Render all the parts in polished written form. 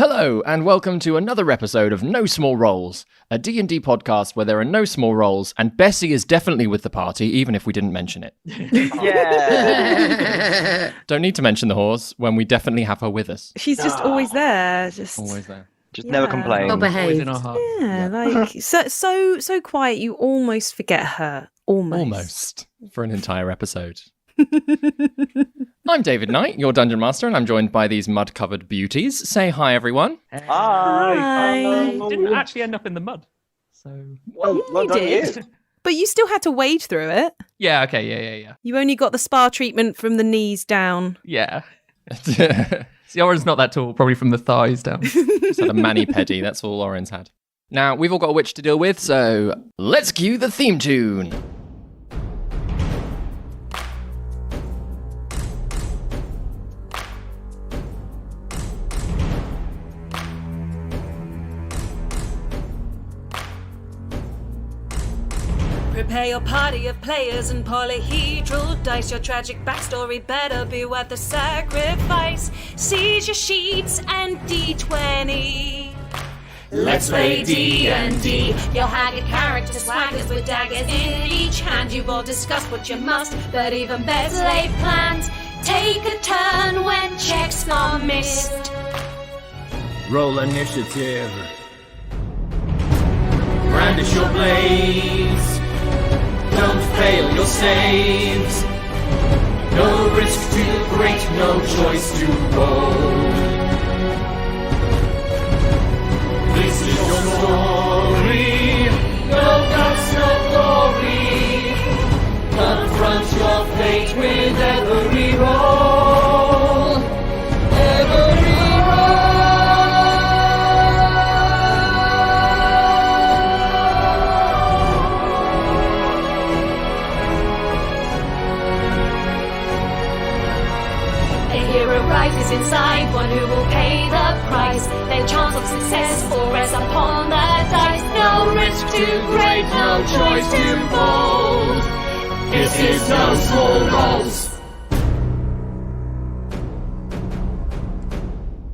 Hello, and welcome to another episode of No Small Roles, a D&D podcast where there are no small roles, and Bessie is definitely with the party, even if we didn't mention it. Yeah! Don't need to mention the whores when we definitely have her with us. She's just always there. Always there. Just never complain. Well behaved. in our heart. Yeah, like so quiet. You almost forget her. Almost. For an entire episode. I'm David Knight, your Dungeon Master, and I'm joined by these mud-covered beauties. Say hi, everyone. Hi. Didn't actually end up in the mud. So Well, you did. But you still had to wade through it. Yeah, okay, yeah. You only got the spa treatment from the knees down. yeah. See, Orryn's not that tall, probably from the thighs down. Just had a mani-pedi, that's all Orryn's had. Now, we've all got a witch to deal with, so let's cue the theme tune. Prepare your party of players and polyhedral dice. Your tragic backstory better be worth the sacrifice. Seize your sheets and D20. Let's play D&D. Your haggard character swaggers with daggers in each hand. You've all discussed what you must, but even better laid plans. Take a turn when checks are missed. Roll initiative. Brandish your blades. Don't fail your saves. No risk too great, no choice to roll. This is your story. No guts, no glory. Confront your fate with every roll. Every roll. Rises inside, one who will pay the price. Their chance of success will rest upon the dice. No risk too great, no choice too bold. This is No Small Roles.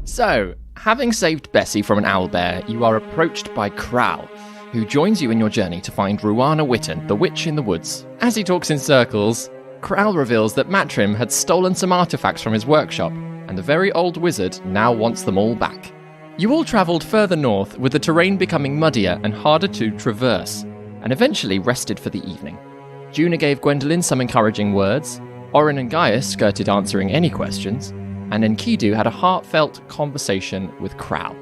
So, having saved Bessie from an owlbear, you are approached by Krall, who joins you in your journey to find Ruana Witten, the witch in the woods. As he talks in circles, Krall reveals that Matrim had stolen some artifacts from his workshop, and the very old wizard now wants them all back. You all travelled further north, with the terrain becoming muddier and harder to traverse, and eventually rested for the evening. Juna gave Gwendellyn some encouraging words, Orryn and Gaius skirted answering any questions, and Enkidu had a heartfelt conversation with Krall.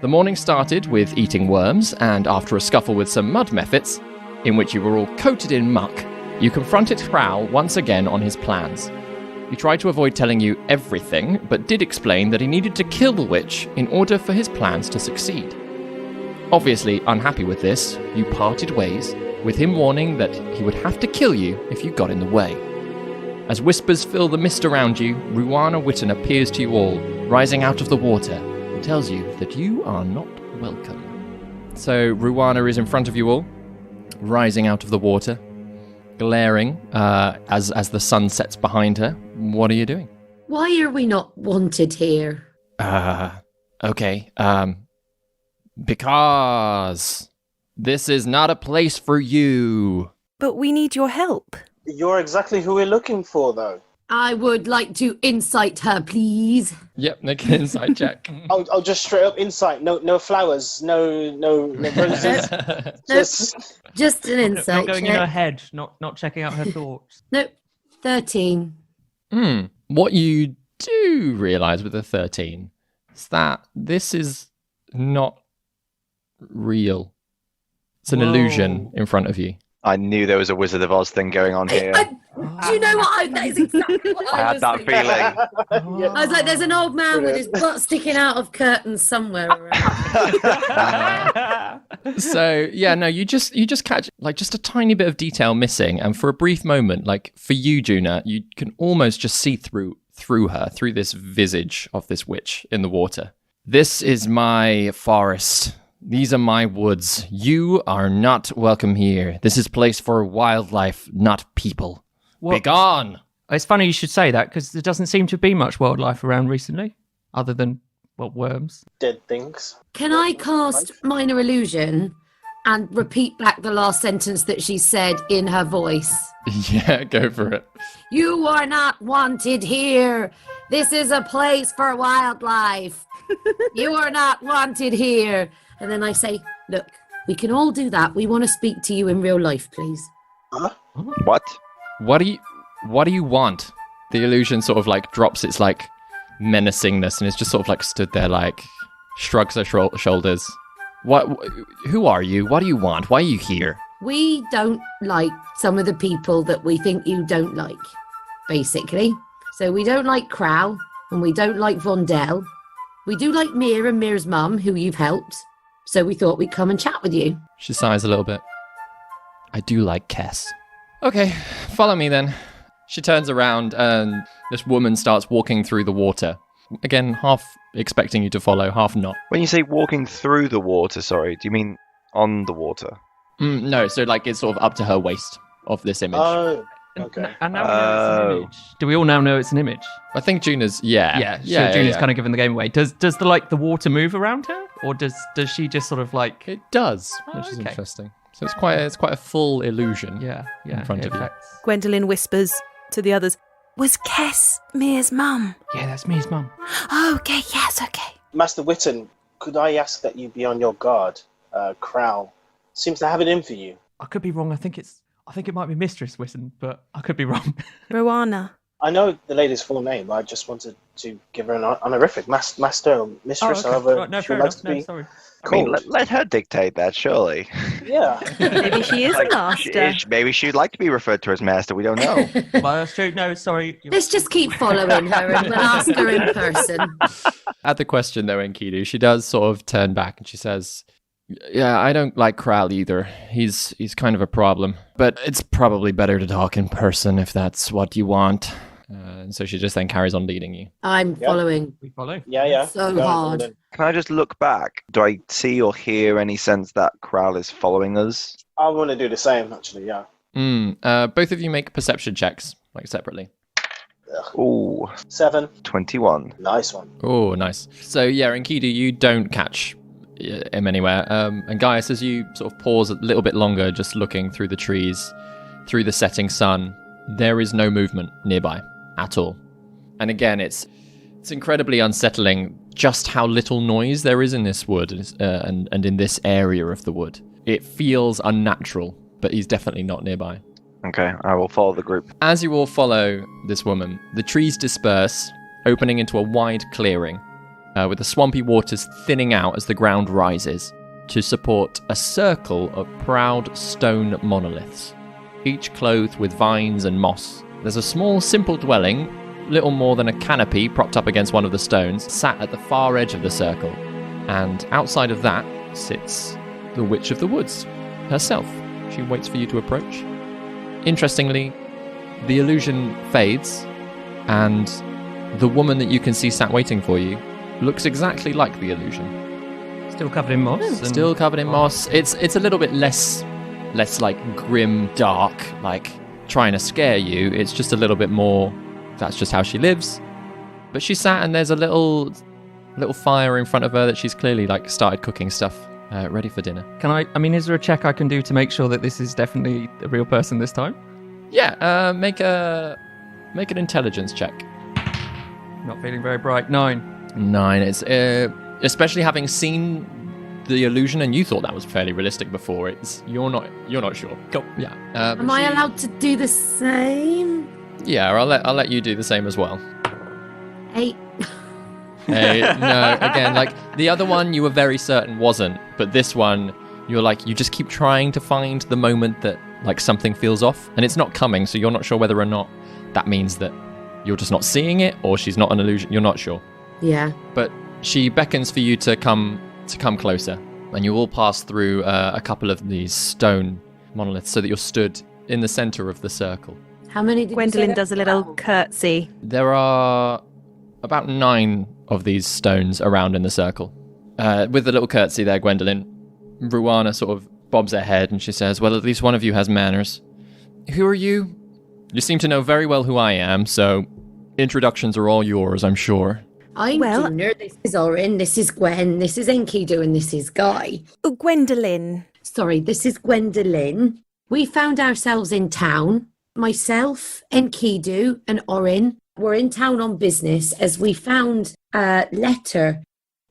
The morning started with eating worms, and after a scuffle with some mud mephits, in which you were all coated in muck, you confronted Krall once again on his plans. He tried to avoid telling you everything, but did explain that he needed to kill the witch in order for his plans to succeed. Obviously unhappy with this, you parted ways, with him warning that he would have to kill you if you got in the way. As whispers fill the mist around you, Ruana Witten appears to you all, rising out of the water, and tells you that you are not welcome. So Ruana is in front of you all, rising out of the water, glaring as the sun sets behind her. What are you doing? Why are we not wanted here? Okay. Because this is not a place for you. But we need your help. You're exactly who we're looking for, though. I would like to insight her, please. Yep, make an insight check. I'll just straight up insight. No flowers. No roses. Just an insight Not going in her head, not checking out her thoughts. Nope. 13. What you do realise with a 13 is that this is not real. It's an illusion in front of you. I knew there was a Wizard of Oz thing going on here. Do you know what? That is exactly what I had that feeling. I was like, there's an old man with his butt sticking out of curtains somewhere around. So yeah, no, you just catch like just a tiny bit of detail missing, and for a brief moment, like for you, Juna, you can almost just see through her, through this visage of this witch in the water. This is my forest. These are my woods. You are not welcome here. This is a place for wildlife, not people. What? Begone! It's funny you should say that, because there doesn't seem to be much wildlife around recently, other than worms. Dead things. Can I cast Minor Illusion and repeat back the last sentence that she said in her voice? Yeah, go for it. You are not wanted here. This is a place for wildlife. You are not wanted here. And then I say, look, we can all do that. We want to speak to you in real life, please. What? What do you want? The illusion sort of like drops its like menacingness and is just sort of like stood there, like shrugs her shoulders. Who are you? What do you want? Why are you here? We don't like some of the people that we think you don't like, basically. So we don't like Krall, and we don't like Gwendellyn. We do like Mir and Mir's mum, who you've helped. So we thought we'd come and chat with you. She sighs a little bit. I do like Kess. Okay, follow me then. She turns around and this woman starts walking through the water. Again, half expecting you to follow, half not. When you say walking through the water, sorry, do you mean on the water? No, so like it's sort of up to her waist of this image. Oh, okay. And now we know it's an image. Do we all now know it's an image? I think Juna's, yeah. Yeah, Juna's kind of giving the game away. Does the water move around her? Or does she just sort of like... It does, which is okay. interesting. So it's quite a full illusion in front of you. Gwendolyn whispers to the others, was Kess Mir's mum? Yeah, that's Mir's mum. Oh, okay, yes, okay. Master Witten, could I ask that you be on your guard? Krall seems to have it in for you. I could be wrong. I think it might be Mistress Witten, but I could be wrong. Ruana. I know the lady's full name. I just wanted to give her an honorific master or mistress, however Right, no, she fair likes enough. to be. Sorry. I mean, let her dictate that, surely. Yeah. Maybe she is a Like, master. maybe she'd like to be referred to as master, we don't know. Well, that's true. No, sorry. Let's just keep following her and we'll ask her in person. At the question, though, Enkidu, she does sort of turn back and she says, yeah, I don't like Krall either. He's kind of a problem. But it's probably better to talk in person if that's what you want. And so she just then carries on leading you. I'm following. We follow. Yeah. So Go on, hard. Gwendolyn. Can I just look back? Do I see or hear any sense that Krall is following us? I want to do the same, actually, yeah. Both of you make perception checks, like separately. Ooh, 7. 21. Nice one. Oh, nice. So yeah, Enkidu, you don't catch him anywhere. And Gaius, as you sort of pause a little bit longer, just looking through the trees, through the setting sun, there is no movement nearby at all. And again, it's incredibly unsettling just how little noise there is in this wood and in this area of the wood. It feels unnatural, but he's definitely not nearby. Okay, I will follow the group. As you all follow this woman, the trees disperse, opening into a wide clearing, with the swampy waters thinning out as the ground rises, to support a circle of proud stone monoliths, each clothed with vines and moss. There's a small, simple dwelling, little more than a canopy propped up against one of the stones, sat at the far edge of the circle, and outside of that sits the Witch of the Woods herself. She waits for you to approach. Interestingly, the illusion fades, and the woman that you can see sat waiting for you looks exactly like the illusion. Still covered in moss. Still covered in moss. It's a little bit less like grim, dark, like trying to scare you. It's just a little bit more, that's just how she lives. But she sat and there's a little fire in front of her that she's clearly like started cooking stuff, ready for dinner. Is there a check I can do to make sure that this is definitely a real person this time? Yeah, make an intelligence check. Not feeling very bright. 9. 9. It's especially having seen the illusion, and you thought that was fairly realistic before. You're not sure. Cool. Yeah. Am I allowed to do the same? Yeah, I'll let you do the same as well. 8. Hey, no, again, like the other one you were very certain wasn't, but this one you're like, you just keep trying to find the moment that like something feels off, and it's not coming, so you're not sure whether or not that means that you're just not seeing it or she's not an illusion. You're not sure. Yeah. But she beckons for you to come closer, and you all pass through a couple of these stone monoliths so that you're stood in the center of the circle. How many did Gwendolyn you say does a there little were? curtsy. There are about 9 of these stones around in the circle. With the little curtsy there, Gwendolyn, Ruana sort of bobs her head and she says, well, at least one of you has manners. Who are you? You seem to know very well who I am, so introductions are all yours, I'm sure. I'm Well- Juna, this is Orryn, this is Gwen, this is Enkidu, and this is Guy. Gwendolyn. Sorry, this is Gwendellyn. We found ourselves in town. Myself, Enkidu, and Orryn were in town on business as we found a letter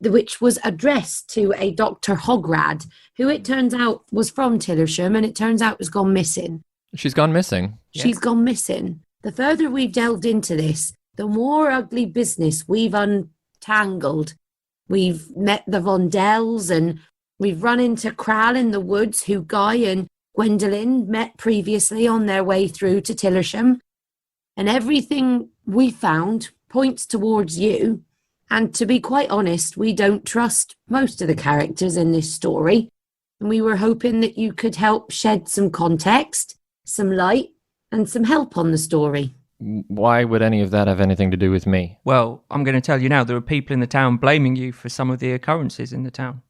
which was addressed to a Dr. Hograd, who it turns out was from Tillersham, and it turns out has gone missing. She's gone missing. She's gone missing. The further we've delved into this, the more ugly business we've untangled. We've met the Vondells and we've run into Krall in the woods, who Guy and Gwendolyn met previously on their way through to Tillersham. And everything we found points towards you. And to be quite honest, we don't trust most of the characters in this story. And we were hoping that you could help shed some context, some light, and some help on the story. Why would any of that have anything to do with me? Well, I'm going to tell you now, there are people in the town blaming you for some of the occurrences in the town.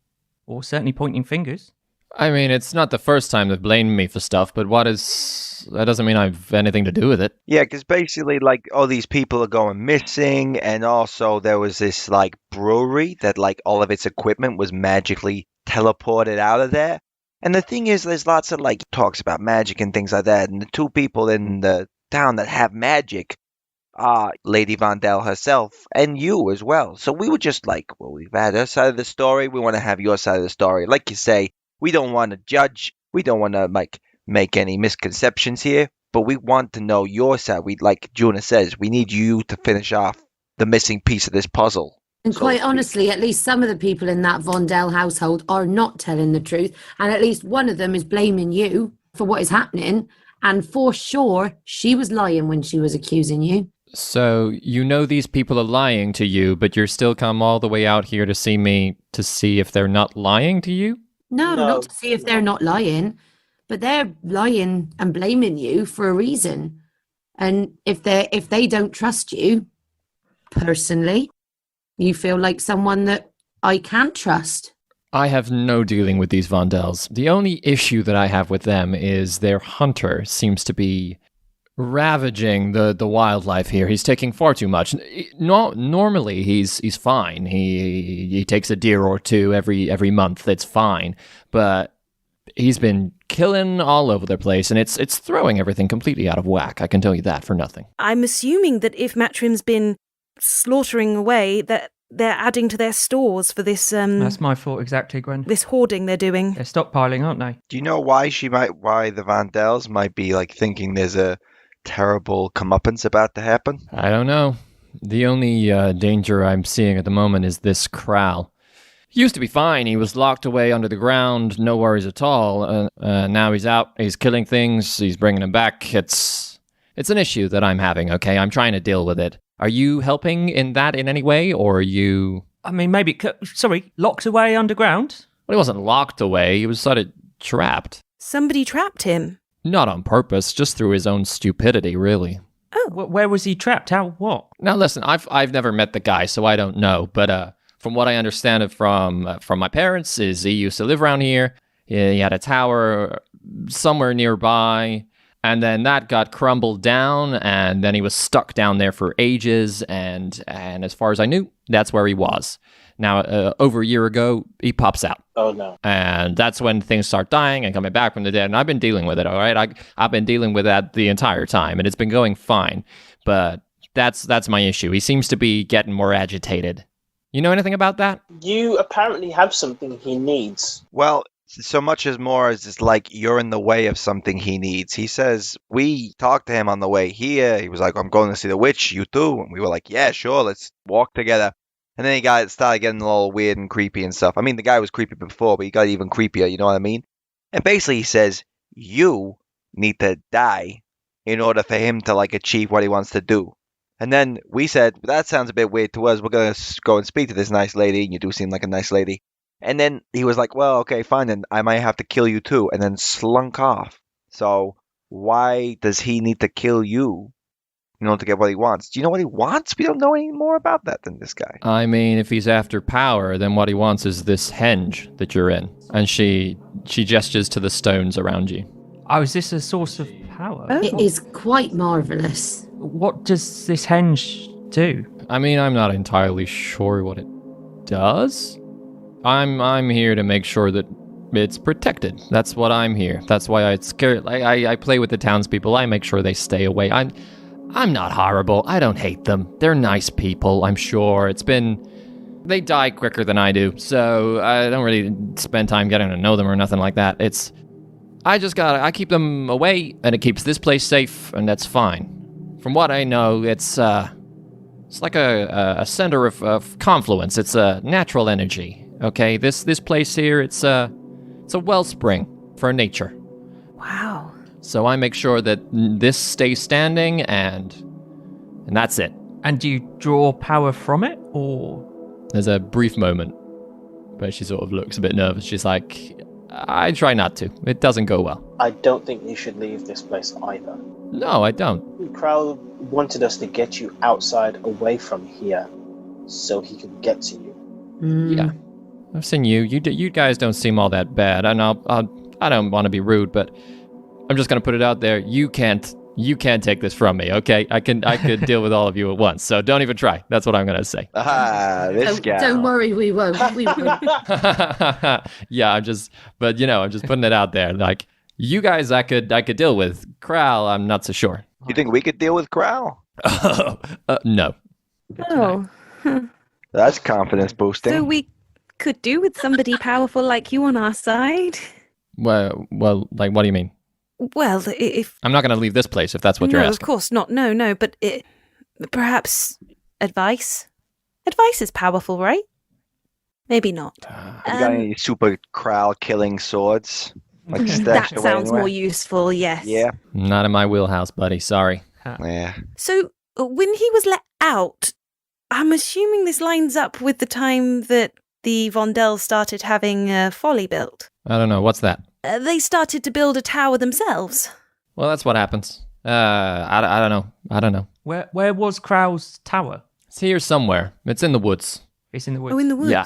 Or certainly pointing fingers. I mean, it's not the first time they've blamed me for stuff, but that doesn't mean I've anything to do with it. Yeah, because basically, like, all these people are going missing, and also there was this, like, brewery that, like, all of its equipment was magically teleported out of there. And the thing is, there's lots of, like, talks about magic and things like that, and the two people in the town that have magic are Lady Vondell herself and you as well. So we were just like, well, we've had her side of the story, we want to have your side of the story. Like you say, we don't want to judge, we don't want to, like, make any misconceptions here, but we want to know your side. We, like Juna says, we need you to finish off the missing piece of this puzzle. And so quite to speak. honestly, at least some of the people in that Vondell household are not telling the truth. And at least one of them is blaming you for what is happening. And for sure, she was lying when she was accusing you. So you know these people are lying to you, but you're still come all the way out here to see me to see if they're not lying to you? No, No. not to see if they're not lying, but they're lying and blaming you for a reason. And if they don't trust you, personally, you feel like someone that I can't trust. I have no dealing with these Vondells. The only issue that I have with them is their hunter seems to be ravaging the wildlife here. He's taking far too much. Normally he's fine. He takes a deer or two every month. It's fine. But he's been killing all over the place, and it's throwing everything completely out of whack. I can tell you that for nothing. I'm assuming that if Matrim's been slaughtering away, that they're adding to their stores for this That's my thought exactly, Gwen. this hoarding they're doing. They're stockpiling, aren't they? Do you know why the Vondells might be, like, thinking there's a terrible comeuppance about to happen? I don't know. The only danger I'm seeing at the moment is this Krall. He used to be fine. He was locked away under the ground, no worries at all. Now he's out. He's killing things. He's bringing them back. It's an issue that I'm having, okay? I'm trying to deal with it. Are you helping in that in any way, or are you... I mean, maybe, locked away underground? Well, he wasn't locked away. He was sort of trapped. Somebody trapped him. Not on purpose, just through his own stupidity, really. Where was he trapped? How, what? Now, listen, I've never met the guy, so I don't know. But from what I understand from my parents, is he used to live around here. He had a tower somewhere nearby, and then that got crumbled down, and then he was stuck down there for ages. And as far as I knew, that's where he was. Now, over a year ago, he pops out. Oh, no. And that's when things start dying and coming back from the dead. And I've been dealing with it, all right? I've been dealing with that the entire time, and it's been going fine. But that's my issue. He seems to be getting more agitated. You know anything about that? You apparently have something he needs. Well, so much as more as it's like you're in the way of something he needs. He says, we talked to him on the way here. He was like, I'm going to see the witch, you too. And we were like, yeah, sure, let's walk together. And then he started getting a little weird and creepy and stuff. I mean, the guy was creepy before, but he got even creepier, you know what I mean? And basically he says, you need to die in order for him to, like, achieve what he wants to do. And then we said, that sounds a bit weird to us. We're going to go and speak to this nice lady, and you do seem like a nice lady. And then he was like, well, okay, fine, then I might have to kill you too, and then slunk off. So why does he need to kill you in order to get what he wants? Do you know what he wants? We don't know any more about that than this guy. I mean, if he's after power, then what he wants is this henge that you're in. And she gestures to the stones around you. Oh, is this a source of power? It is quite marvellous. What does this henge do? I mean, I'm not entirely sure what it does. I'm here to make sure that it's protected. That's what I'm here. That's why I play with the townspeople. I make sure they stay away. I'm not horrible. I don't hate them. They're nice people, I'm sure. They die quicker than I do, so I don't really spend time getting to know them or nothing like that. I keep them away, and it keeps this place safe, and that's fine. From what I know, it's like a center of confluence. It's a natural energy. Okay, this place here, it's a wellspring for nature. Wow. So I make sure that this stays standing, and that's it. And do you draw power from it, or? There's a brief moment where she sort of looks a bit nervous. She's like, I try not to. It doesn't go well. I don't think you should leave this place either. No, I don't. Krall wanted us to get you outside, away from here, so he could get to you. Yeah. I've seen you. You guys don't seem all that bad. And I don't want to be rude, but I'm just going to put it out there. You can't take this from me, okay? I could deal with all of you at once, so don't even try. That's what I'm going to say. This guy. Don't worry, we won't. We won't. Yeah, I'm just putting it out there. Like, you guys I could deal with. Krall, I'm not so sure. You think we could deal with Krall? No. Oh. That's confidence boosting. So we could do with somebody powerful like you on our side? Well, like, what do you mean? Well, if... I'm not going to leave this place if that's what you're No, asking. of course not. No, but perhaps advice? Advice is powerful, right? Maybe not. You got any super Krall killing swords? Like stashed that away sounds anywhere? more useful, yes. Yeah. Not in my wheelhouse, buddy. Sorry. Yeah. So, when he was let out, I'm assuming this lines up with the time that the Vondells started having Folly built. I don't know. What's that? They started to build a tower themselves. Well, that's what happens. I don't know. Where was Krall's tower? It's here somewhere. It's in the woods. It's in the woods. Oh, in the woods? Yeah.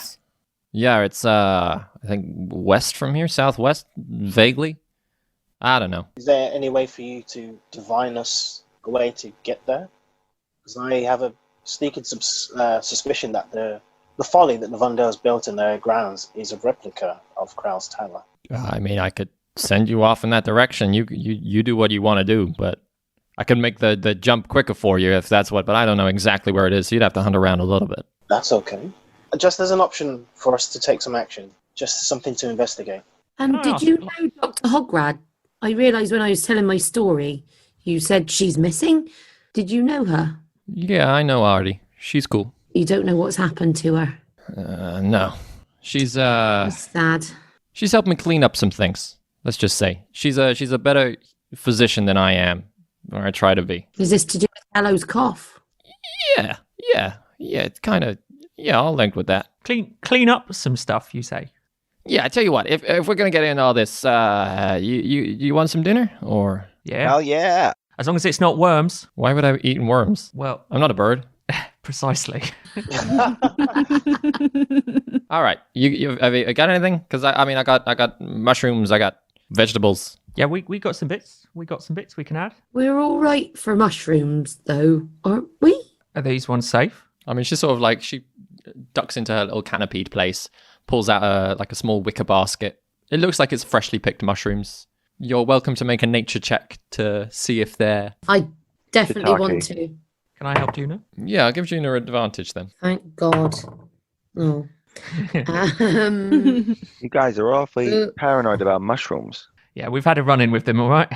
Yeah, it's, I think, west from here, southwest, vaguely. I don't know. Is there any way for you to divine us a way to get there? Because I have a sneaking suspicion that the folly that the Vondells built in their grounds is a replica of Krall's tower. I mean, I could send you off in that direction. You do what you want to do, but I could make the jump quicker for you if that's what, but I don't know exactly where it is, so you'd have to hunt around a little bit. That's okay. Just as an option for us to take some action. Just something to investigate. And did you know Dr. Hograd? I realised when I was telling my story, you said she's missing. Did you know her? Yeah, I know Artie. She's cool. You don't know what's happened to her. No. She's That's sad. She's helped me clean up some things. Let's just say. She's a better physician than I am, or I try to be. Is this to do with Gallows' cough? Yeah, it's kind of, I'll link with that. Clean up some stuff, you say? Yeah, I tell you what, if we're going to get into all this, you want some dinner, or? Yeah. Hell yeah. As long as it's not worms. Why would I be eating worms? Well, I'm not a bird. precisely. All right, have you got anything? Because I got mushrooms, I got vegetables. Yeah, we got some bits. We got some bits we can add. We're all right for mushrooms, though, aren't we? Are these ones safe? I mean, she's sort of like, she ducks into her little canopied place, pulls out a small wicker basket. It looks like it's freshly picked mushrooms. You're welcome to make a nature check to see if they're... I definitely Shiitake. want to. Can I help Juna? Yeah, I'll give Juna an advantage then. Thank God. Oh. You guys are awfully paranoid about mushrooms. Yeah, we've had a run-in with them, all right?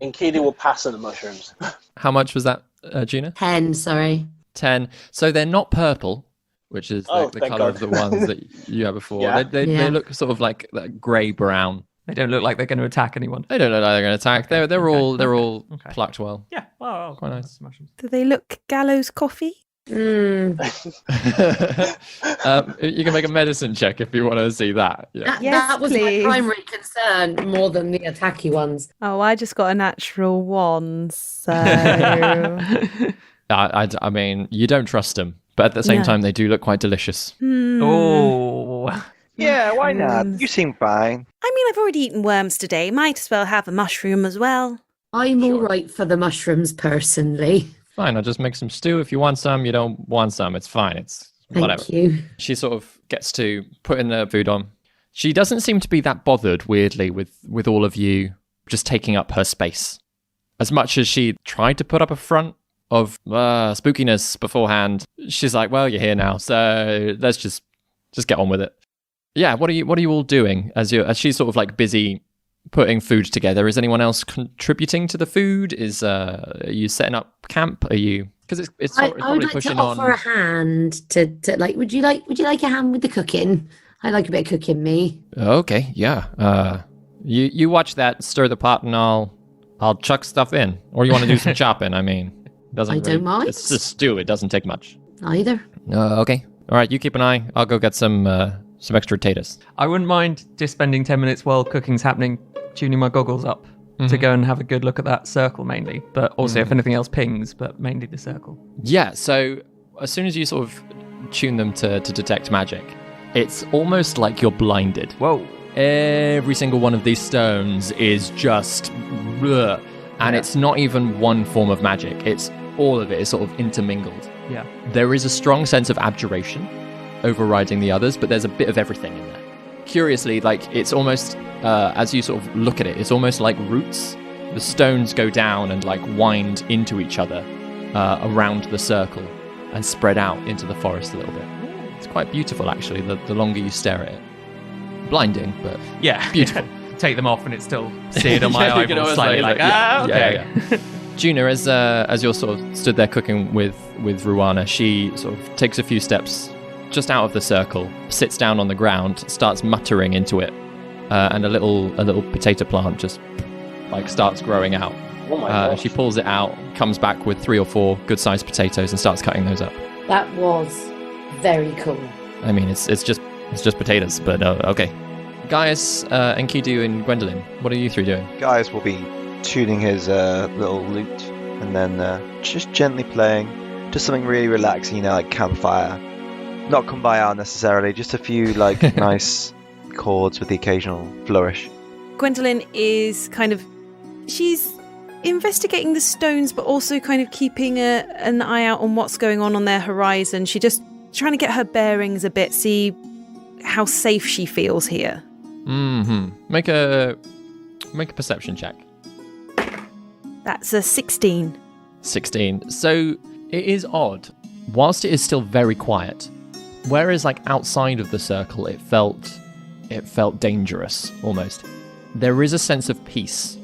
Enkidu will pass on the mushrooms. How much was that, Juna? 10, sorry. 10. So they're not purple, which is the thank colour God. of the ones that you had before. Yeah. They look sort of like grey-brown. They don't look like they're going to attack anyone. They don't look like they're going to attack. They're all Okay. plucked well. Yeah, well, Quite nice. Mushrooms. Do they look gallows coffee? Mm. You can make a medicine check if you want to see that. Yeah. Yes, That was please. my primary concern more than the attacky ones. Oh, I just got a natural 1, so... I mean, you don't trust them, but at the same No. time, they do look quite delicious. Oh. Yeah, why not? You seem fine. I mean, I've already eaten worms today. Might as well have a mushroom as well. I'm all right for the mushrooms, personally. Fine, I'll just make some stew. If you want some, you don't want some. It's fine. It's whatever. Thank you. She sort of gets to putting the food on. She doesn't seem to be that bothered, weirdly, with all of you just taking up her space. As much as she tried to put up a front of spookiness beforehand, she's like, well, you're here now, so let's just get on with it. Yeah, what are you all doing as she's sort of like busy putting food together? Is anyone else contributing to the food? Are you setting up camp? Are you, because it's I probably would like pushing to on. offer a hand to like. Would you like a hand with the cooking? I like a bit of cooking, me. Okay, yeah. You watch that, stir the pot, and I'll chuck stuff in. Or you want to do some chopping? I mean, I don't mind. It's a stew. It doesn't take much. Either. Okay. All right. You keep an eye. I'll go get some extra potatoes. I wouldn't mind just spending 10 minutes while cooking's happening, tuning my goggles up to go and have a good look at that circle mainly. But also if anything else pings, but mainly the circle. Yeah. So as soon as you sort of tune them to detect magic, it's almost like you're blinded. Whoa. Every single one of these stones is just bleh, and it's not even one form of magic. It's all of it is sort of intermingled. Yeah. There is a strong sense of abjuration overriding the others, but there's a bit of everything in there. Curiously, like it's almost as you sort of look at it, it's almost like roots. The stones go down and like wind into each other around the circle and spread out into the forest a little bit. It's quite beautiful, actually, the longer you stare at it. Blinding, but yeah, beautiful. Take them off and it's still seared on my Yeah, you can eyeballs always slightly. like, Okay. yeah. Juna, as you're sort of stood there cooking with Ruana, she sort of takes a few steps just out of the circle, sits down on the ground, starts muttering into it, and a little potato plant just like starts growing out. Oh my gosh. She pulls it out, comes back with 3 or 4 good-sized potatoes, and starts cutting those up. That was very cool. I mean, it's just potatoes, but okay. Gaius, Enkidu, and Gwendellyn, what are you 3 doing? Gaius will be tuning his little lute and then just gently playing, just something really relaxing, like campfire. Not kumbaya necessarily, just a few like nice chords with the occasional flourish. Gwendolyn is she's investigating the stones, but also kind of keeping an eye out on what's going on their horizon. She just trying to get her bearings a bit, see how safe she feels here. Mm-hmm. Make a perception check. That's a 16. 16. So it is odd. Whilst it is still very quiet, whereas like outside of the circle it felt dangerous almost. There is a sense of peace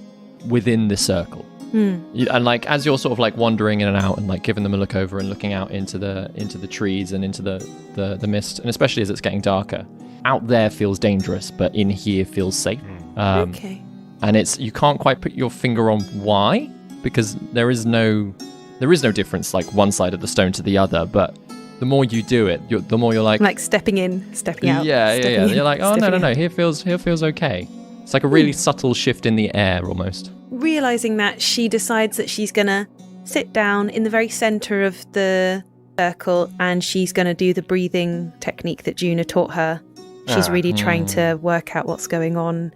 within the circle. And like as you're sort of like wandering in and out and like giving them a look over and looking out into the trees and into the mist, and especially as it's getting darker, out there feels dangerous, but in here feels safe. Okay. And you can't quite put your finger on why, because there is no difference like one side of the stone to the other, but the more you do it, the more you're like stepping in, stepping out. Yeah. in, You're like, oh stepping no, out. here feels okay. It's like a really subtle shift in the air almost. Realising that, she decides that she's going to sit down in the very centre of the circle and she's going to do the breathing technique that Juna taught her. She's really trying to work out what's going on.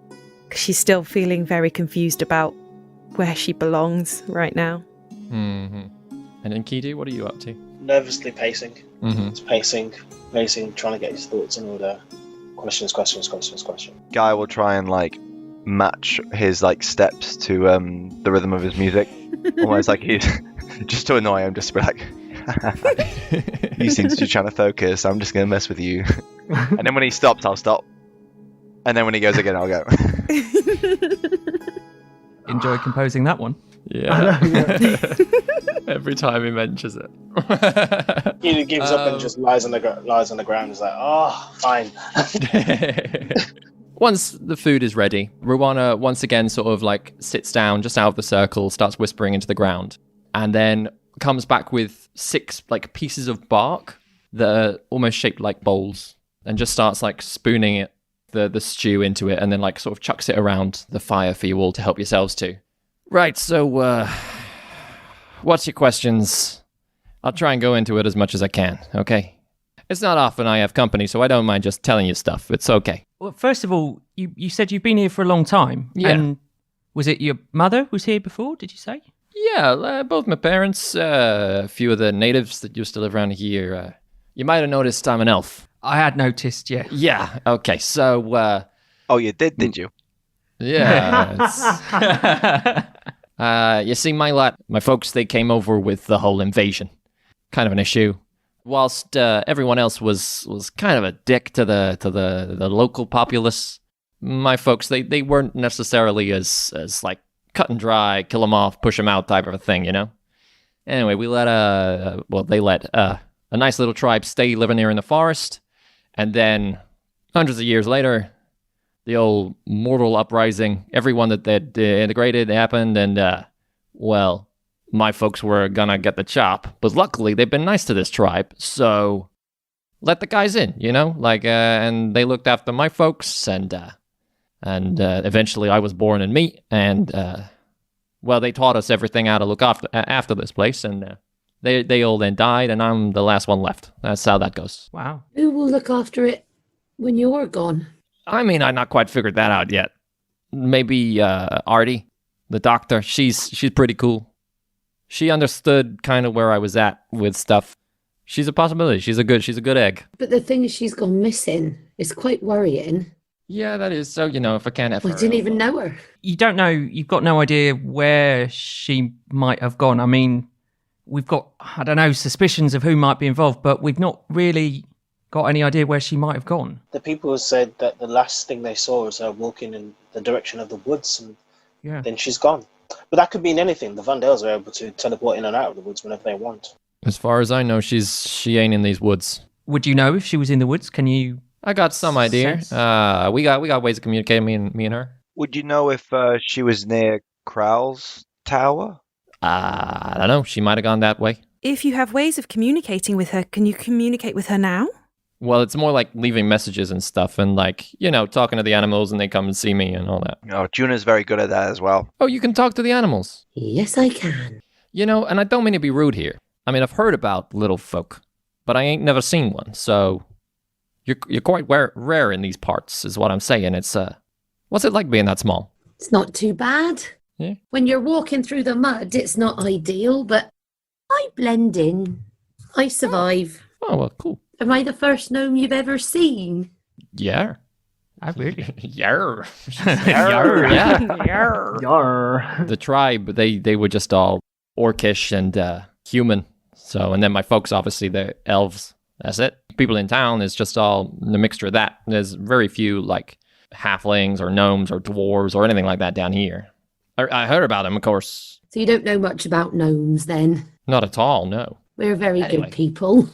She's still feeling very confused about where she belongs right now. Mm-hmm. And Enkidu, what are you up to? Nervously pacing. Mm-hmm. It's pacing, trying to get his thoughts in order. Questions. Guy will try and like match his like steps to the rhythm of his music, almost like he's just to annoy him, just to be like, you seem to be trying to focus. I'm just gonna mess with you. And then when he stops, I'll stop. And then when he goes again, I'll go. Enjoy composing that one. Yeah. Every time he mentions it. He gives up and just lies on the ground. He's like, oh, fine. Once the food is ready, Ruana once again sort of like sits down just out of the circle, starts whispering into the ground, and then comes back with 6 like pieces of bark that are almost shaped like bowls, and just starts like spooning it, the stew into it, and then like sort of chucks it around the fire for you all to help yourselves to. Right, so what's your questions? I'll try and go into it as much as I can, okay? It's not often I have company, so I don't mind just telling you stuff. It's okay. Well, first of all, you said you've been here for a long time. Yeah. And was it your mother was here before, did you say? Yeah, both my parents, a few of the natives that used to live around here. You might have noticed I'm an elf. I had noticed, yeah. Yeah, okay, so, Oh, you did you? yeah. You see, my folks, they came over with the whole invasion. Kind of an issue. Whilst everyone else was kind of a dick to the local populace, my folks, they weren't necessarily as like cut and dry, kill them off, push them out type of a thing, you know? Anyway, we let they let a nice little tribe stay living here in the forest, and then hundreds of years later, the old mortal uprising, everyone that they'd integrated happened, and, my folks were gonna get the chop, but luckily they've been nice to this tribe, so let the guys in, you know? And they looked after my folks, and eventually I was born in meat, and, they taught us everything how to look after this place, and they all then died, and I'm the last one left. That's how that goes. Wow. Who will look after it when you're gone? I mean, I've not quite figured that out yet. Maybe Artie, the doctor. She's pretty cool. She understood kind of where I was at with stuff. She's a possibility. She's a good egg. But the thing is, she's gone missing. It's quite worrying. Yeah, that is. So, if I can't have I her didn't around- even know her. You don't know, you've got no idea where she might have gone. I mean, we've got, I don't know, suspicions of who might be involved, but we've not really got any idea where she might have gone. The people said that the last thing they saw was her walking in the direction of the woods, and then she's gone. But that could mean anything. The Vandals are able to teleport in and out of the woods whenever they want. As far as I know, she ain't in these woods. Would you know if she was in the woods? Can you? I got some idea. We got ways of communicating, me and her. Would you know if she was near Krall's tower? I don't know. She might have gone that way. If you have ways of communicating with her, can you communicate with her now? Well, it's more like leaving messages and stuff, and talking to the animals, and they come and see me and all that. Oh, Juna's very good at that as well. Oh, you can talk to the animals. Yes, I can. And I don't mean to be rude here. I mean, I've heard about little folk, but I ain't never seen one. So you're quite rare in these parts, is what I'm saying. It's what's it like being that small? It's not too bad. Yeah. When you're walking through the mud, it's not ideal, but I blend in. I survive. Oh well, cool. Am I the first gnome you've ever seen? Yeah. I really. Yarr. Yarr. Yeah. Yar. The tribe, they were just all orcish and human. So, and then my folks, obviously, they're elves. That's it. People in town is just all the mixture of that. There's very few halflings or gnomes or dwarves or anything like that down here. I heard about them, of course. So you don't know much about gnomes then? Not at all, no. We're very Anyway. good people.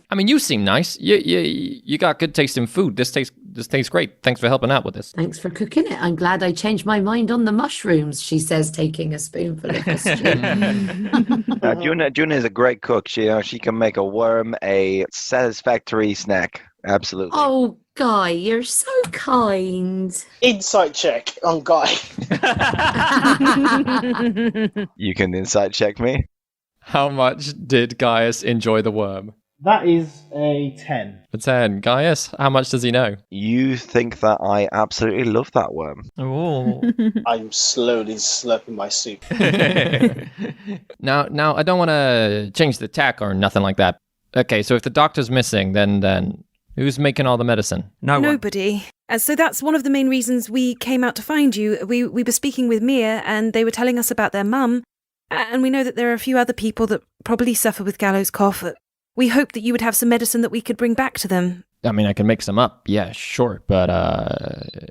I mean, you seem nice. You got good taste in food. This tastes great. Thanks for helping out with this. Thanks for cooking it. I'm glad I changed my mind on the mushrooms, she says, taking a spoonful of the stew. Juna is a great cook. She can make a worm a satisfactory snack. Absolutely. Oh, Guy, you're so kind. Insight check on Guy. You can insight check me. How much did Gaius enjoy the worm? That is a 10. A 10. Gaius, how much does he know? You think that I absolutely love that worm. Oh. I'm slowly slurping my soup. Now, I don't want to change the tack or nothing like that. Okay, so if the doctor's missing, then who's making all the medicine? No one. Nobody. And so that's one of the main reasons we came out to find you. We were speaking with Mia, and they were telling us about their mum. And we know that there are a few other people that probably suffer with gallows cough. We hoped that you would have some medicine that we could bring back to them. I mean, I can make some up, yeah, sure, but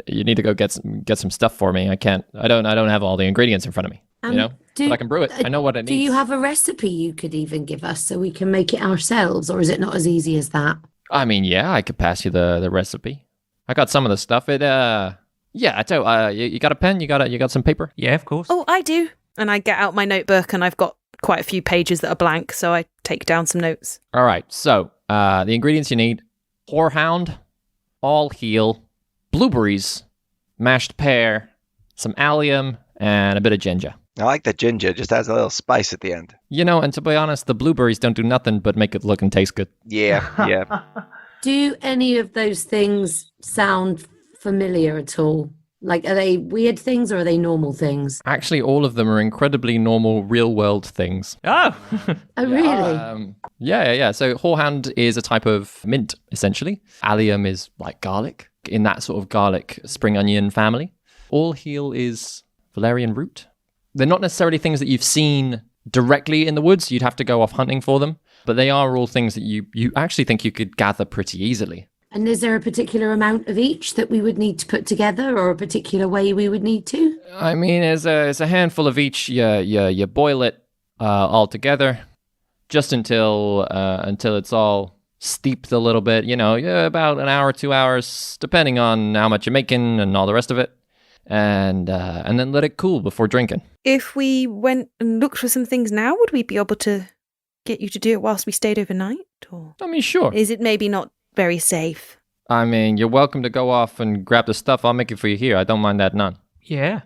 you need to go get some stuff for me. I don't have all the ingredients in front of me, but I can brew it. I know what it needs. Do you have a recipe you could even give us so we can make it ourselves, or is it not as easy as that? I mean, yeah, I could pass you the recipe. I got some of the stuff. I tell you got a pen? You got some paper? Yeah, of course. Oh, I do. And I get out my notebook, and I've got quite a few pages that are blank, so I take down some notes. All right, so the ingredients you need: horehound, all heal, blueberries, mashed pear, some allium, and a bit of ginger. I like the ginger, just adds a little spice at the end. And to be honest, the blueberries don't do nothing but make it look and taste good. Yeah. Do any of those things sound familiar at all? Like, are they weird things or are they normal things? Actually, all of them are incredibly normal, real-world things. Oh, Oh, really? Yeah. So horehound is a type of mint, essentially. Allium is like garlic, in that sort of garlic spring onion family. All heal is valerian root. They're not necessarily things that you've seen directly in the woods. You'd have to go off hunting for them. But they are all things that you actually think you could gather pretty easily. And is there a particular amount of each that we would need to put together, or a particular way we would need to? I mean, it's a handful of each. You boil it all together, just until it's all steeped a little bit. About an hour, 2 hours, depending on how much you're making and all the rest of it, and then let it cool before drinking. If we went and looked for some things now, would we be able to get you to do it whilst we stayed overnight? Or I mean, sure. is it maybe not very safe? I mean, you're welcome to go off and grab the stuff. I'll make it for you here. I don't mind that none. yeah.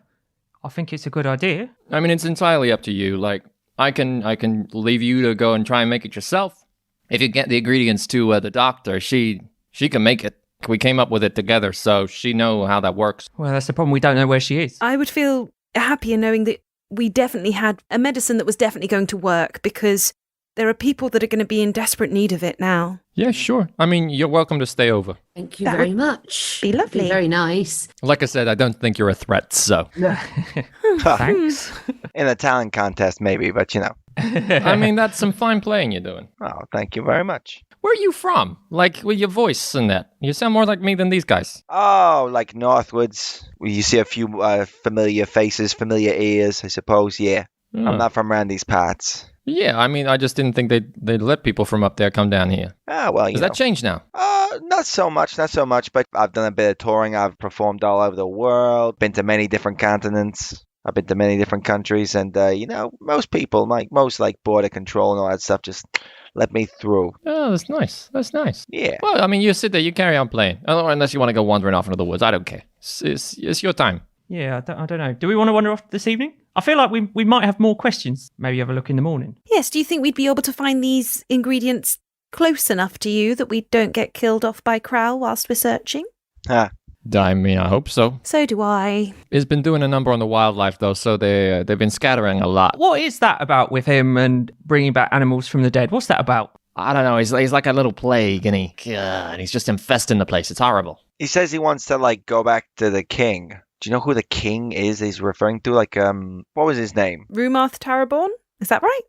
I think it's a good idea. I mean, it's entirely up to you. Like, I can leave you to go and try and make it yourself. If you get the ingredients to the doctor, she can make it. We came up with it together, so she know how that works. Well, that's the problem. We don't know where she is. I would feel happier knowing that we definitely had a medicine that was definitely going to work, because there are people that are going to be in desperate need of it now. Yeah, sure. I mean, you're welcome to stay over. Thank you That very would much. be lovely. Very nice. Like I said, I don't think you're a threat, so. Thanks. In a talent contest, maybe, but I mean, that's some fine playing you're doing. Oh, thank you very much. Where are you from? Like, with your voice and that. You sound more like me than these guys. Oh, like northwards, where you see a few familiar faces, familiar ears, I suppose, yeah. I'm not from around these parts. Yeah, I mean, I just didn't think they'd let people from up there come down here. Ah, well, Does that change now? Not so much, but I've done a bit of touring. I've performed all over the world, been to many different continents. I've been to many different countries, and, most people, most border control and all that stuff, just let me through. Oh, that's nice. That's nice. Yeah. Well, I mean, you sit there, you carry on playing. Unless you want to go wandering off into the woods. I don't care. It's your time. Yeah, I don't know. Do we want to wander off this evening? I feel like we might have more questions. Maybe have a look in the morning. Yes, do you think we'd be able to find these ingredients close enough to you that we don't get killed off by Krall whilst we're searching? Huh. I mean, I hope so. So do I. He's been doing a number on the wildlife, though, so they've been scattering a lot. What is that about with him and bringing back animals from the dead? What's that about? I don't know. He's like a little plague, and he's just infesting the place. It's horrible. He says he wants to, go back to the king. Do you know who the king is he's referring to? What was his name? Rumarth Taraborn? Is that right?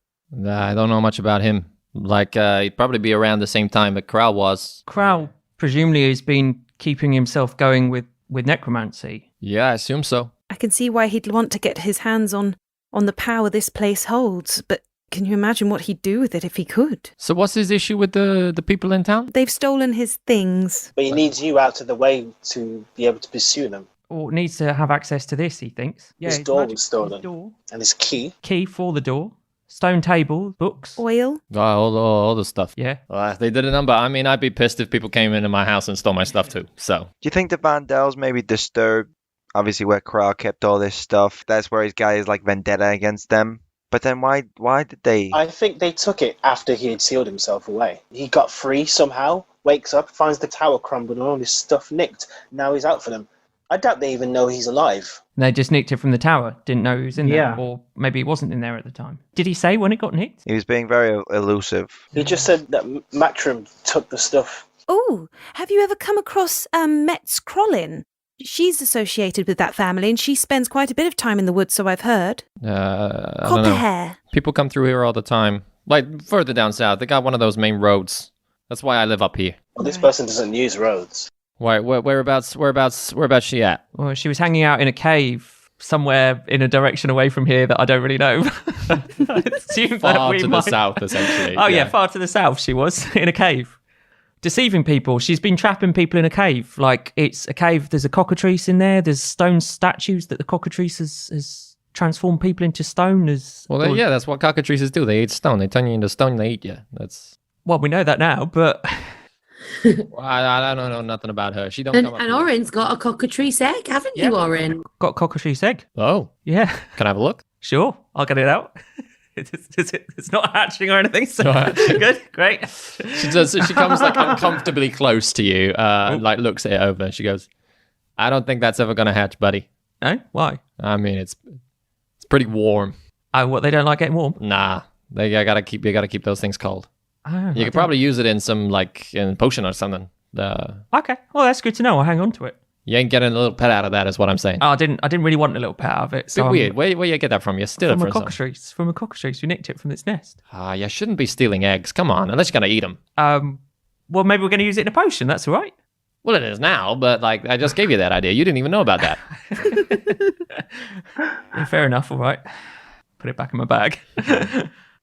I don't know much about him. He'd probably be around the same time that Krall was. Krall presumably has been keeping himself going with necromancy. Yeah, I assume so. I can see why he'd want to get his hands on the power this place holds, but can you imagine what he'd do with it if he could? So what's his issue with the people in town? They've stolen his things. But he needs you out of the way to be able to pursue them. Or needs to have access to this, he thinks. Yeah, His door magic- was stolen. his door. And his key. Key for the door. Stone table, books. Oil. All the stuff. Yeah. They did a number. I mean, I'd be pissed if people came into my house and stole my stuff too. So. Do you think the Vandals maybe disturbed, obviously, where Krall kept all this stuff? That's where he's got his, vendetta against them. But then why did they... I think they took it after he had sealed himself away. He got free somehow, wakes up, finds the tower crumbled and all his stuff nicked. Now he's out for them. I doubt they even know he's alive. They just nicked it from the tower. Didn't know he was in there. Yeah. Or maybe he wasn't in there at the time. Did he say when it got nicked? He was being very elusive. He just said that Matrim took the stuff. Oh, have you ever come across Metz Krollin? She's associated with that family, and she spends quite a bit of time in the woods, so I've heard. I don't Copper know. hair. People come through here all the time. Further down south, they got one of those main roads. That's why I live up here. Well, this person doesn't use roads. Why? Whereabouts she at? Well, she was hanging out in a cave somewhere in a direction away from here that I don't really know. I assume that Far we to might... the south, essentially. Oh, yeah, far to the south she was, in a cave. Deceiving people. She's been trapping people in a cave. It's a cave, there's a cockatrice in there, there's stone statues that the cockatrice has transformed people into stone. That's what cockatrices do. They eat stone. They turn you into stone and they eat you. Well, we know that now, but... I don't know nothing about her. She don't And come up. Orryn's got a cockatrice egg, haven't you, Orryn? Got cockatrice egg. Oh, Yeah, can I have a look? sure. I'll get it out. It's not hatching or anything, so Not hatching. good, great. She does. She comes uncomfortably close to you, looks it over. She goes, I don't think that's ever going to hatch, buddy. No? Why? I mean, it's pretty warm. Oh, what, they don't like getting warm? Nah, you gotta keep those things cold. Oh, You could probably use it in some, like, in potion or something. Okay, well, that's good to know. I'll hang on to it. You ain't getting a little pet out of that, is what I'm saying. Oh, I didn't really want a little pet out of it. So Bit weird. Where you get that from? You steal it from a from cockatrice. From a cockatrice. We nicked it from its nest. You shouldn't be stealing eggs. Come on, unless you're gonna eat them. Well, maybe we're going to use it in a potion. That's all right. Well, it is now, but like I just gave you that idea. You didn't even know about that. Yeah, fair enough. All right. Put it back in my bag.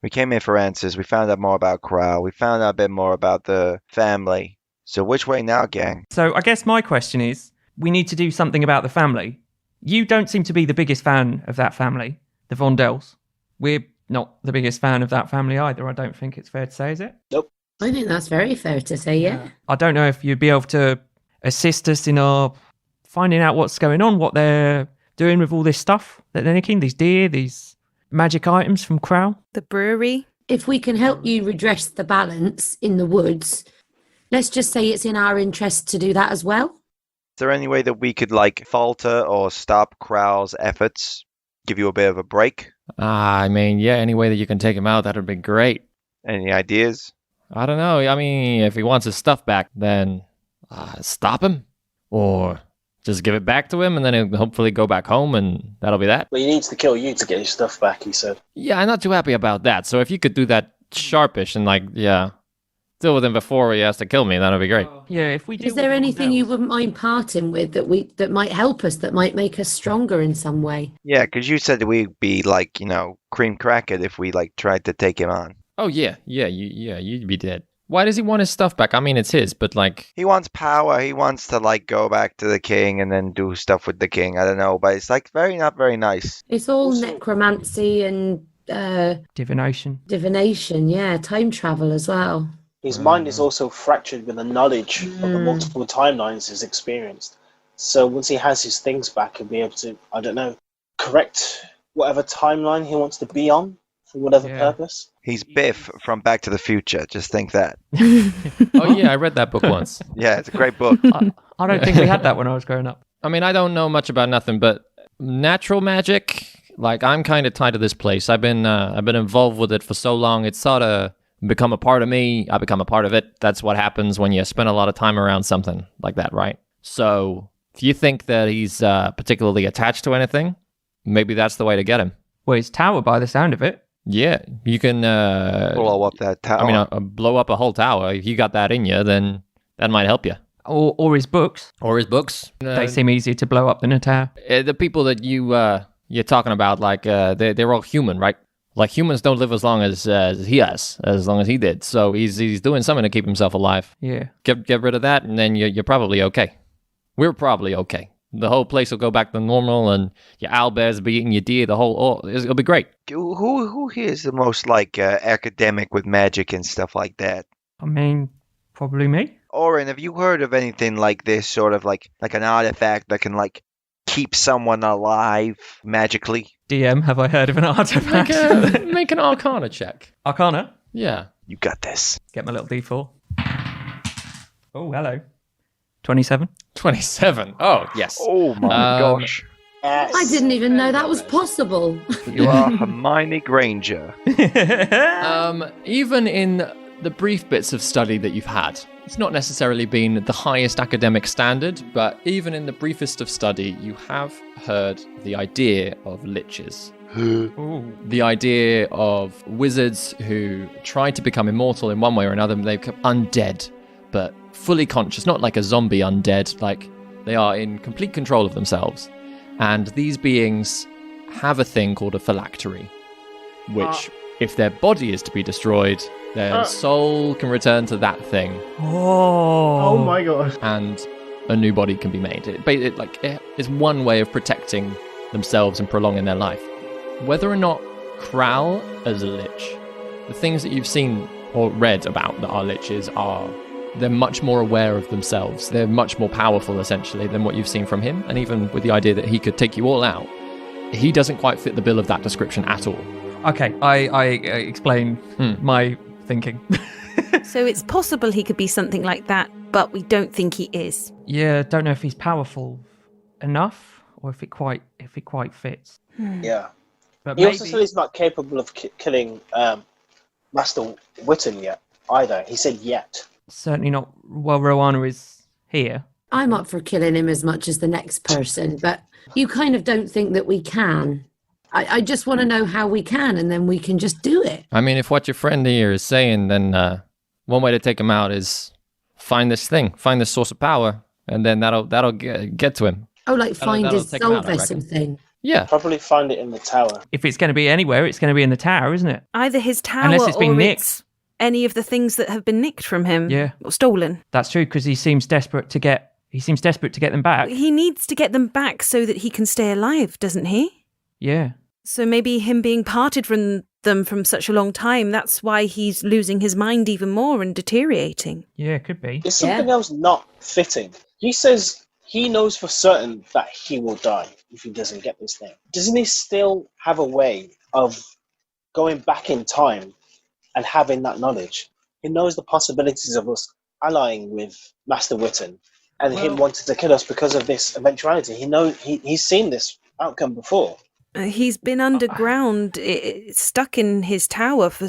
We came in for answers. We found out more about Krall. We found out a bit more about the family. So which way now, gang? So I guess my question is, we need to do something about the family. You don't seem to be the biggest fan of that family, the Vondells. We're not the biggest fan of that family either. I don't think it's fair to say, is it? Nope. I think that's very fair to say, yeah. I don't know if you'd be able to assist us in our finding out what's going on, what they're doing with all this stuff that they're nicking, these deer, these magic items from Krall. The brewery. If we can help you redress the balance in the woods, let's just say it's in our interest to do that as well. Is there any way that we could, like, falter or stop Krall's efforts? Give you a bit of a break? I mean, yeah, any way that you can take him out, that would be great. Any ideas? I don't know. I mean, if he wants his stuff back, then stop him. Or just give it back to him, and then he'll hopefully go back home, and that'll be that. But he needs to kill you to get his stuff back, he said. Yeah, I'm not too happy about that. So if you could do that sharpish and, like, yeah, deal with him before he has to kill me, that'd be great. Yeah, if we do. Is there anything you wouldn't mind parting with that might help us, that might make us stronger in some way? Yeah, because you said we'd be, like, cream crackered if we, like, tried to take him on. Oh, you'd be dead. Why does he want his stuff back? I mean, it's his, but, like... He wants power. He wants to, like, go back to the king and then do stuff with the king. I don't know, but it's, like, not very nice. It's all necromancy and divination, yeah, time travel as well. His mind is also fractured with the knowledge of the multiple timelines he's experienced. So once he has his things back, he'll be able to, I don't know, correct whatever timeline he wants to be on for whatever purpose. He's Biff from Back to the Future. Just think that. Oh, yeah, I read that book once. Yeah, it's a great book. I don't think we had that when I was growing up. I mean, I don't know much about nothing, but natural magic, like, I'm kind of tied to this place. I've been involved with it for so long. It's sort of become a part of me. I become a part of it. That's what happens when you spend a lot of time around something like that, right? So if you think that he's particularly attached to anything, maybe that's the way to get him. Well, his tower, by the sound of it. Yeah, you can blow up that tower. I mean, blow up a whole tower. If you got that in you, then that might help you. Or his books. Or his books. They seem easier to blow up than a tower. The people that you're talking about, like, they're all human, right? Like, humans don't live as long as he has, as long as he did. So he's doing something to keep himself alive. Yeah. Get rid of that, and then you're probably okay. We're probably okay. The whole place will go back to normal, and your owlbears will be eating your deer. It'll be great. Who here is the most, like, academic with magic and stuff like that? I mean, probably me. Orryn, have you heard of anything like this, sort of like an artifact that can, like, keep someone alive magically? DM, have I heard of an artifact? Make an Arcana check. Arcana? Yeah. You got this. Get my little D4. Oh, hello. 27. 27. Oh, yes. Oh, my gosh. Yes. I didn't even know that was possible. You are Hermione Granger. Even in the brief bits of study that you've had, it's not necessarily been the highest academic standard, but even in the briefest of study, you have heard the idea of liches. The idea of wizards who try to become immortal in one way or another. They become undead, but fully conscious, not like a zombie undead, like they are in complete control of themselves. And these beings have a thing called a phylactery, which, if their body is to be destroyed, their soul can return to that thing. Oh my god. And a new body can be made. It is one way of protecting themselves and prolonging their life. Whether or not Krall as a lich, the things that you've seen or read about that are liches they're much more aware of themselves. They're much more powerful, essentially, than what you've seen from him. And even with the idea that he could take you all out, he doesn't quite fit the bill of that description at all. Okay, I explain my thinking. So it's possible he could be something like that, but we don't think he is. Yeah, don't know if he's powerful enough, or if it quite fits. Yeah. But He maybe also said he's not capable of killing Master Witten yet either. He said yet. certainly not while Ruana is here. I'm up for killing him as much as the next person, but you kind of don't think that we can. I just want to know how we can, and then we can just do it. I mean, if what your friend here is saying, then one way to take him out is find this source of power, and then that'll get to him. Oh, like find that'll his take him soul out, I vessel reckon. thing. Yeah. Probably find it in the tower. If it's going to be anywhere, it's going to be in the tower, isn't it? Either his tower Unless it's been or nicked. it's any of the things that have been nicked from him. Yeah. Or stolen. That's true, because he seems desperate to get them back. He needs to get them back so that he can stay alive, doesn't he? Yeah. So maybe him being parted from them from such a long time, that's why he's losing his mind even more and deteriorating. Yeah, it could be. There's something else not fitting. He says he knows for certain that he will die if he doesn't get this thing. Doesn't he still have a way of going back in time and having that knowledge? He knows the possibilities of us allying with Master Witten and him wanting to kill us because of this eventuality. He's seen this outcome before. He's been underground, stuck in his tower for,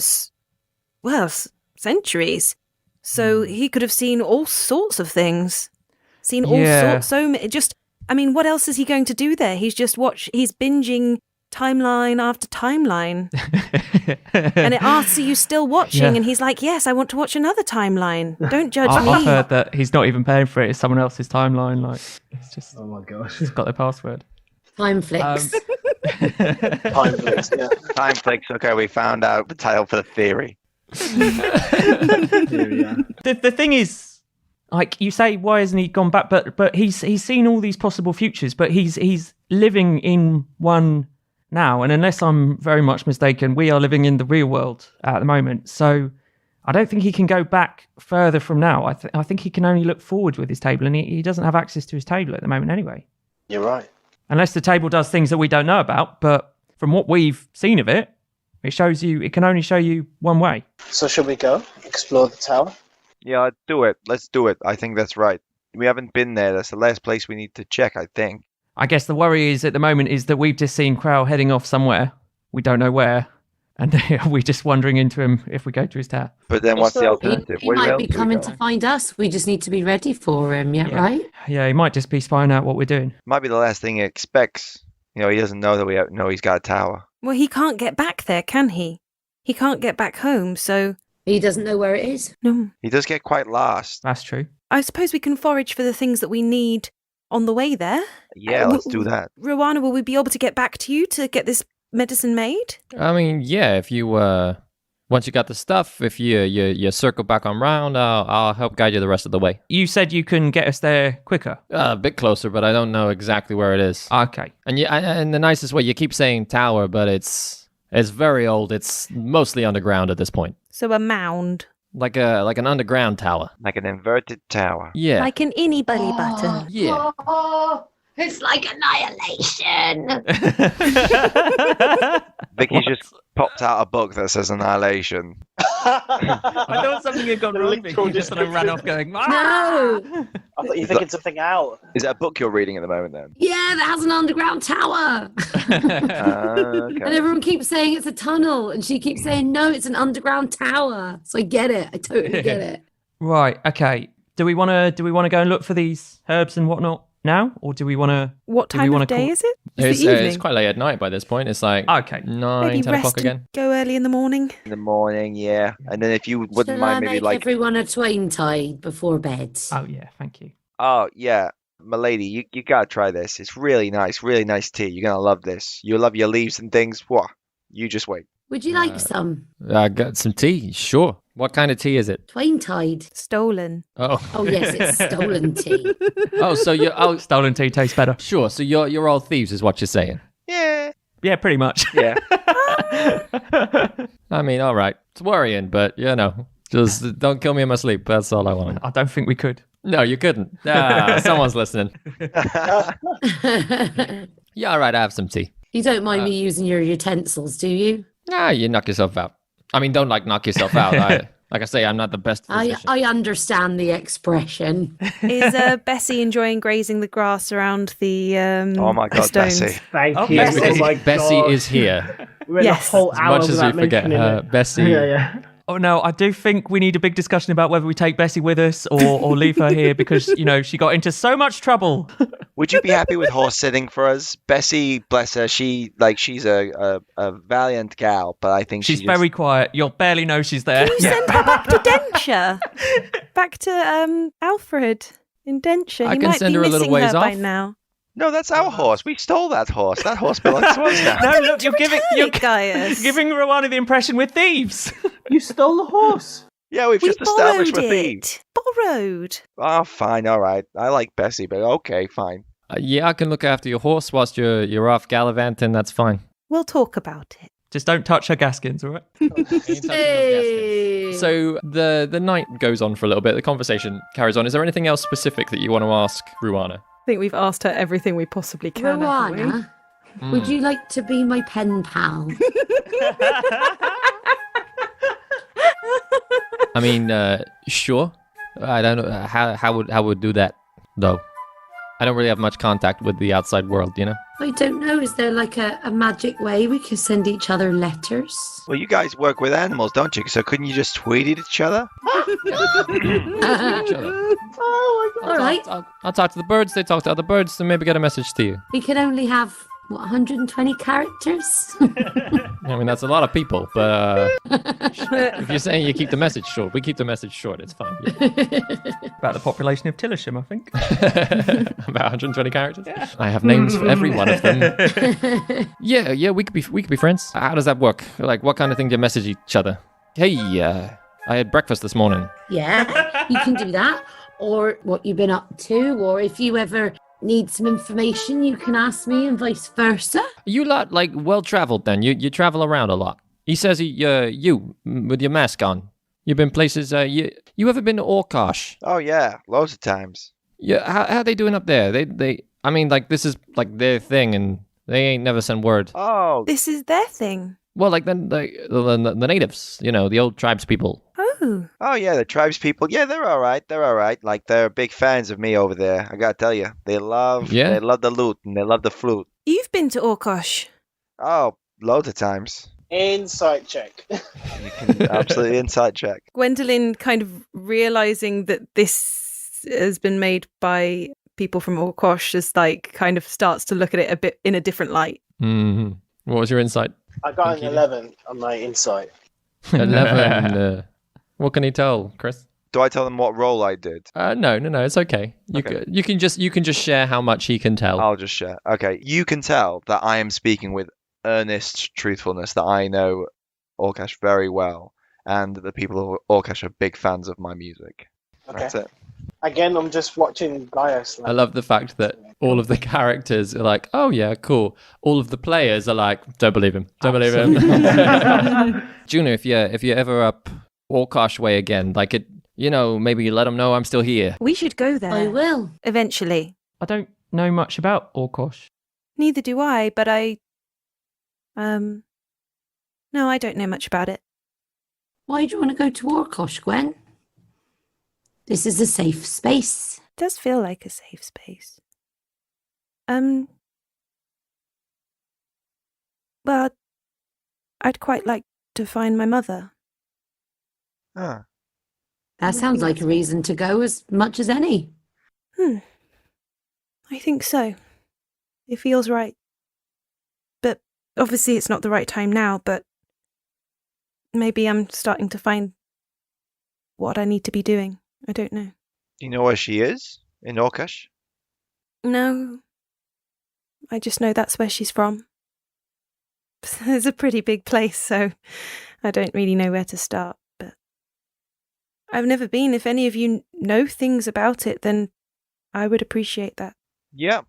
centuries. So he could have seen all sorts of things. Seen all sorts, what else is he going to do there? He's binging timeline after timeline. And it asks, are you still watching? Yeah. And he's like, yes, I want to watch another timeline. Don't judge me. I've heard that he's not even paying for it. It's someone else's timeline. Like, it's just, Oh my gosh. it's got their password. Time flicks. Time flicks, yeah. Time flicks. Okay, we found out the title for the theory. The thing is, like you say, why hasn't he gone back? But he's seen all these possible futures, but he's living in one now. And unless I'm very much mistaken, we are living in the real world at the moment. So I don't think he can go back further from now. I think he can only look forward with his table, and he doesn't have access to his table at the moment anyway. You're right. Unless the table does things that we don't know about, but from what we've seen of it, it can only show you one way. So should we go explore the tower? Yeah, do it. Let's do it. I think that's right. We haven't been there. That's the last place we need to check, I think. I guess the worry is at the moment is that we've just seen Krall heading off somewhere. We don't know where. And we're just wandering into him if we go to his tower. But then what's the Also, alternative? He Where might else be do we coming go? to find us. We just need to be ready for him, right? Yeah, he might just be spying out what we're doing. Might be the last thing he expects. He doesn't know that know he's got a tower. Well, he can't get back there, can he? He can't get back home, so... He doesn't know where it is. No. He does get quite lost. That's true. I suppose we can forage for the things that we need on the way there. Yeah, let's do that. Ruana, will we be able to get back to you to get this medicine made? I mean, yeah, if you, once you got the stuff, if you circle back on round, I'll help guide you the rest of the way. You said you can get us there quicker. A bit closer, but I don't know exactly where it is. Okay. And and the nicest way, you keep saying tower, but it's very old. It's mostly underground at this point. So a mound. Like an underground tower. Like an inverted tower. Yeah. Like an innie belly button. Yeah. It's like annihilation. Vicky just popped out a book that says Annihilation. I thought something had gone wrong, Vicky, just sort of ran off going, No. I thought you were thinking something out. Is that a book you're reading at the moment then? Yeah, that has an underground tower. Okay. And everyone keeps saying it's a tunnel, and she keeps saying, no, it's an underground tower. So I get it. I totally get it. Right, okay. Do we want to go and look for these herbs and whatnot now? Or do we want to... What time of day is it? It's the evening. It's quite late at night by this point. It's like Okay. 9, Maybe 10 rest o'clock again. and go early in the morning. In the morning, yeah. And then if you wouldn't Shall I mind maybe make like... everyone a twain tide before bed? Oh, yeah, thank you. Oh, yeah. Milady, you gotta try this. It's really nice tea. You're gonna love this. You'll love your leaves and things. What? You just wait. Would you like some? I got some tea, sure. What kind of tea is it? Twain tide. Stolen. Oh. Oh, yes, it's stolen tea. Oh, so you're... Oh, Stolen tea tastes better. sure. So you're all thieves is what you're saying. Yeah. Yeah, pretty much. Yeah. I mean, all right. It's worrying, but, just don't kill me in my sleep. That's all I want. I don't think we could. No, you couldn't. Someone's listening. Yeah, all right, I have some tea. You don't mind me using your utensils, do you? Nah, you knock yourself out. I mean, don't knock yourself out. Like I say, I'm not the best physician. I understand the expression. Is Bessie enjoying grazing the grass around the Oh my God, stones? Bessie. Thank you. Yes, Oh because my Bessie God. is here. We went Yes. a whole As hour much as without we forget mentioning her, it. Bessie. Yeah. Oh no, I do think we need a big discussion about whether we take Bessie with us or leave her here because, she got into so much trouble. Would you be happy with horse sitting for us? Bessie, bless her, she's a valiant gal, but I think She's she very quiet. You'll barely know she's there. Can you send her back to Denture? Back to Alfred in Denture. I He can might send be her a little missing ways her by off. now. No, that's our horse. We stole that horse. That horse belongs to us now. No, look, you're giving Gaius. Ruana the impression we're thieves. You stole the horse. Yeah, we've We just established borrowed we're thieves. it. Borrowed. Oh, fine, all right. I like Bessie, but okay, fine. Yeah, I can look after your horse whilst you're off gallivanting. That's fine. We'll talk about it. Just don't touch her Gaskins, all right? Hey. So the night goes on for a little bit. The conversation carries on. Is there anything else specific that you want to ask Ruana? I think we've asked her everything we possibly can. haven't we? Ruana, would you like to be my pen pal? I mean, sure. I don't know how would do that though. I don't really have much contact with the outside world, I don't know. Is there like a magic way we could send each other letters? Well, you guys work with animals, don't you? So couldn't you just tweet at each other? Each other. All right. I'll talk to the birds. They talk to other birds, and maybe get a message to you. We can only have, 120 characters? I mean, that's a lot of people, but if you're saying you keep the message short, we keep the message short. It's fine. Yeah. About the population of Tillisham, I think. About 120 characters. I have names for every one of them. Yeah, we could be friends. How does that work? Like, what kind of thing do you message each other? Hey, I had breakfast this morning. Yeah, you can do that. Or what you've been up to, or if you ever need some information, you can ask me and vice versa. You lot like well traveled then. You travel around a lot. He says you with your mask on. You've been places. You ever been to Orkosh? Oh yeah, loads of times. Yeah. How they doing up there? They. I mean, like this is like their thing, and they ain't never sent word. Oh, This is their thing. Well, like the natives, the old tribes people. oh yeah, the tribes people. Yeah, they're all right. They're all right. Like they're big fans of me over there. I gotta tell you, they love the loot and they love the flute. You've been to Orkosh. Oh, loads of times. Insight check. You can absolutely inside check. Gwendolyn kind of realizing that this has been made by people from Orkosh is like kind of starts to look at it a bit in a different light. Mm-hmm. What was your insight? I got an 11 on my insight. 11. What can he tell, Chris? Do I tell them what role I did? No, it's okay. You can just share how much he can tell. I'll just share. Okay, you can tell that I am speaking with earnest truthfulness, that I know Orkash very well, and that the people of Orkash are big fans of my music. Okay. That's it. Again, I'm just watching Gaius. I love the fact that all of the characters are like, "Oh yeah, cool." All of the players are like, "Don't believe him. Don't believe him." Juna, if you're ever up Orkosh way again, like it, maybe you let them know I'm still here. We should go there. I will. Eventually. I don't know much about Orkosh. Neither do I, but no, I don't know much about it. Why do you want to go to Orkosh, Gwen? This is a safe space. It does feel like a safe space. Well, I'd quite like to find my mother. Ah. That sounds like a reason to go as much as any. I think so. It feels right. But obviously it's not the right time now, but maybe I'm starting to find what I need to be doing. I don't know. Do you know where she is? In Orkash? No. I just know that's where she's from. It's a pretty big place, so I don't really know where to start, but I've never been. If any of you know things about it, then I would appreciate that. Yeah.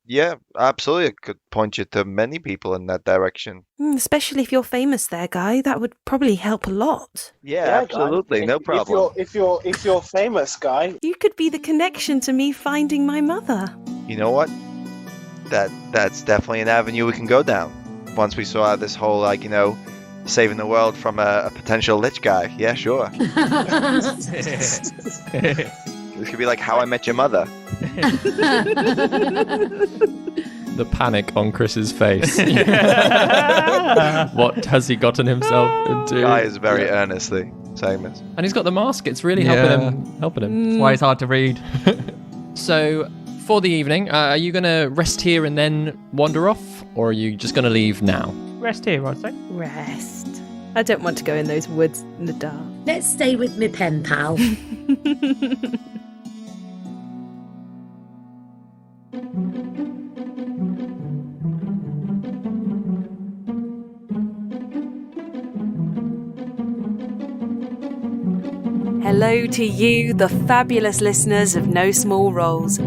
Yeah, absolutely. I could point you to many people in that direction. Especially if you're famous there, Guy. That would probably help a lot. Yeah, absolutely. Guy. No problem. If you're famous, Guy. You could be the connection to me finding my mother. You know what? That's definitely an avenue we can go down. Once we sort out this whole, saving the world from a potential lich guy. Yeah, sure. This could be like How I Met Your Mother. The panic on Chris's face. What has he gotten himself into? Guy is very earnestly saying this. And he's got the mask. It's really helping him. That's why it's hard to read. So, for the evening, are you going to rest here and then wander off? Or are you just going to leave now? Rest here, I'd say. Rest. I don't want to go in those woods in the dark. Let's stay with me pen pal. Hello to you, the fabulous listeners of No Small Roles.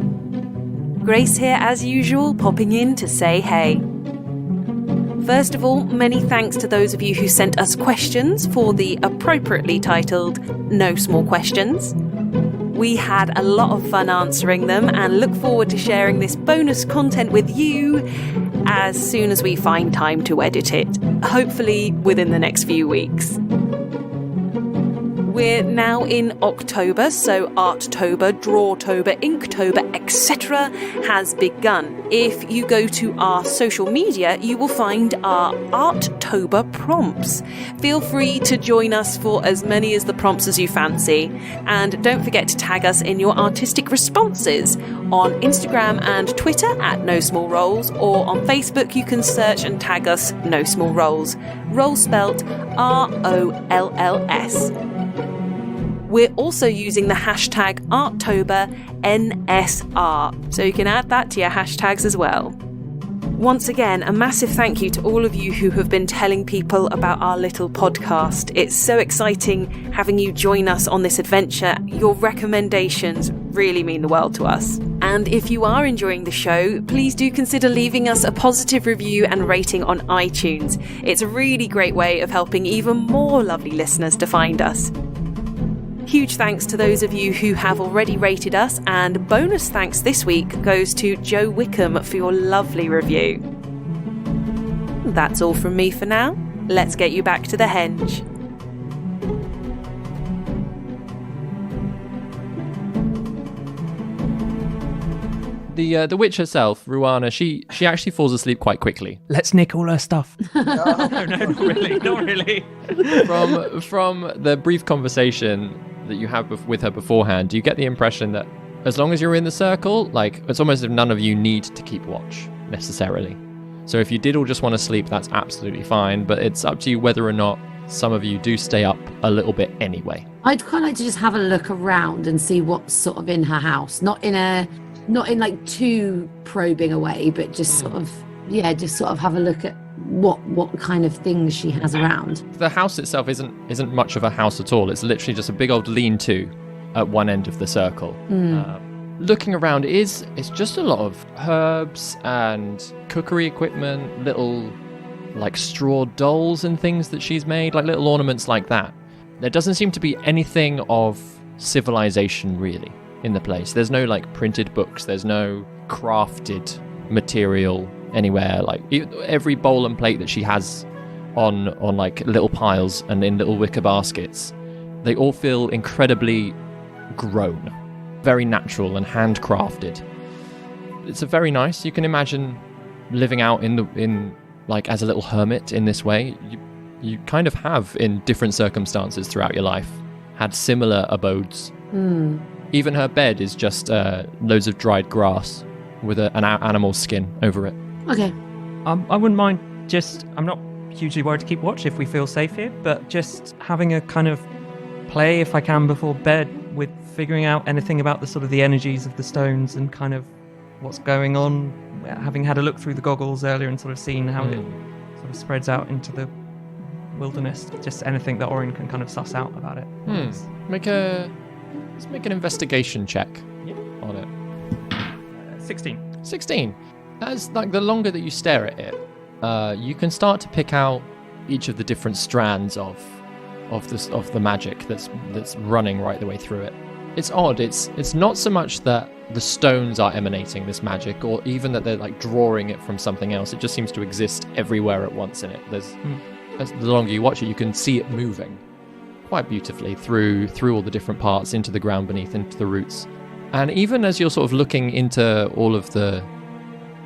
Grace here as usual, popping in to say hey. First of all, many thanks to those of you who sent us questions for the appropriately titled No Small Questions. We had a lot of fun answering them and look forward to sharing this bonus content with you as soon as we find time to edit it, hopefully within the next few weeks. We're now in October, so Arttober, Drawtober, Inktober, etc. has begun. If you go to our social media, you will find our Arttober prompts. Feel free to join us for as many as the prompts as you fancy. And don't forget to tag us in your artistic responses on Instagram and Twitter at No Small Roles, or on Facebook you can search and tag us No Small Roles. Roll spelt ROLLS. We're also using the hashtag ArttoberNSR, so you can add that to your hashtags as well. Once again, a massive thank you to all of you who have been telling people about our little podcast. It's so exciting having you join us on this adventure. Your recommendations really mean the world to us. And if you are enjoying the show, please do consider leaving us a positive review and rating on iTunes. It's a really great way of helping even more lovely listeners to find us. Huge thanks to those of you who have already rated us, and bonus thanks this week goes to Joe Wickham for your lovely review. That's all from me for now. Let's get you back to the henge. The witch herself, Ruana, she actually falls asleep quite quickly. Let's nick all her stuff. No, not really. From the brief conversation that you have with her beforehand, do you get the impression that as long as you're in the circle, like, it's almost as if none of you need to keep watch necessarily? So if you did all just want to sleep, that's absolutely fine, but it's up to you whether or not some of you do stay up a little bit anyway. I'd quite like to just have a look around and see what's sort of in her house. Not in like too probing away, but just sort of have a look at what kind of things she has around. The house itself isn't much of a house at all. It's literally just a big old lean-to at one end of the circle. Looking around, it's just a lot of herbs and cookery equipment, little like straw dolls and things that she's made, like little ornaments like that. There doesn't seem to be anything of civilization really in the place. There's no like printed books, there's no crafted material anywhere. Like every bowl and plate that she has on like little piles and in little wicker baskets, they all feel incredibly grown, very natural and handcrafted. It's a very nice. You can imagine living out in like as a little hermit in this way. You kind of have in different circumstances throughout your life had similar abodes. Even her bed is just loads of dried grass with an animal skin over it. Okay. I wouldn't mind I'm not hugely worried to keep watch if we feel safe here, but just having a kind of play, if I can, before bed with figuring out anything about the sort of the energies of the stones and kind of what's going on, having had a look through the goggles earlier and sort of seen how it sort of spreads out into the wilderness. Just anything that Orryn can kind of suss out about it. Let's make an investigation check on it. 16. As like the longer that you stare at it, you can start to pick out each of the different strands of the magic that's running right the way through it. It's odd. It's not so much that the stones are emanating this magic, or even that they're like drawing it from something else. It just seems to exist everywhere at once in it. There's as the longer you watch it, you can see it moving quite beautifully through all the different parts, into the ground beneath, into the roots. And even as you're sort of looking into all of the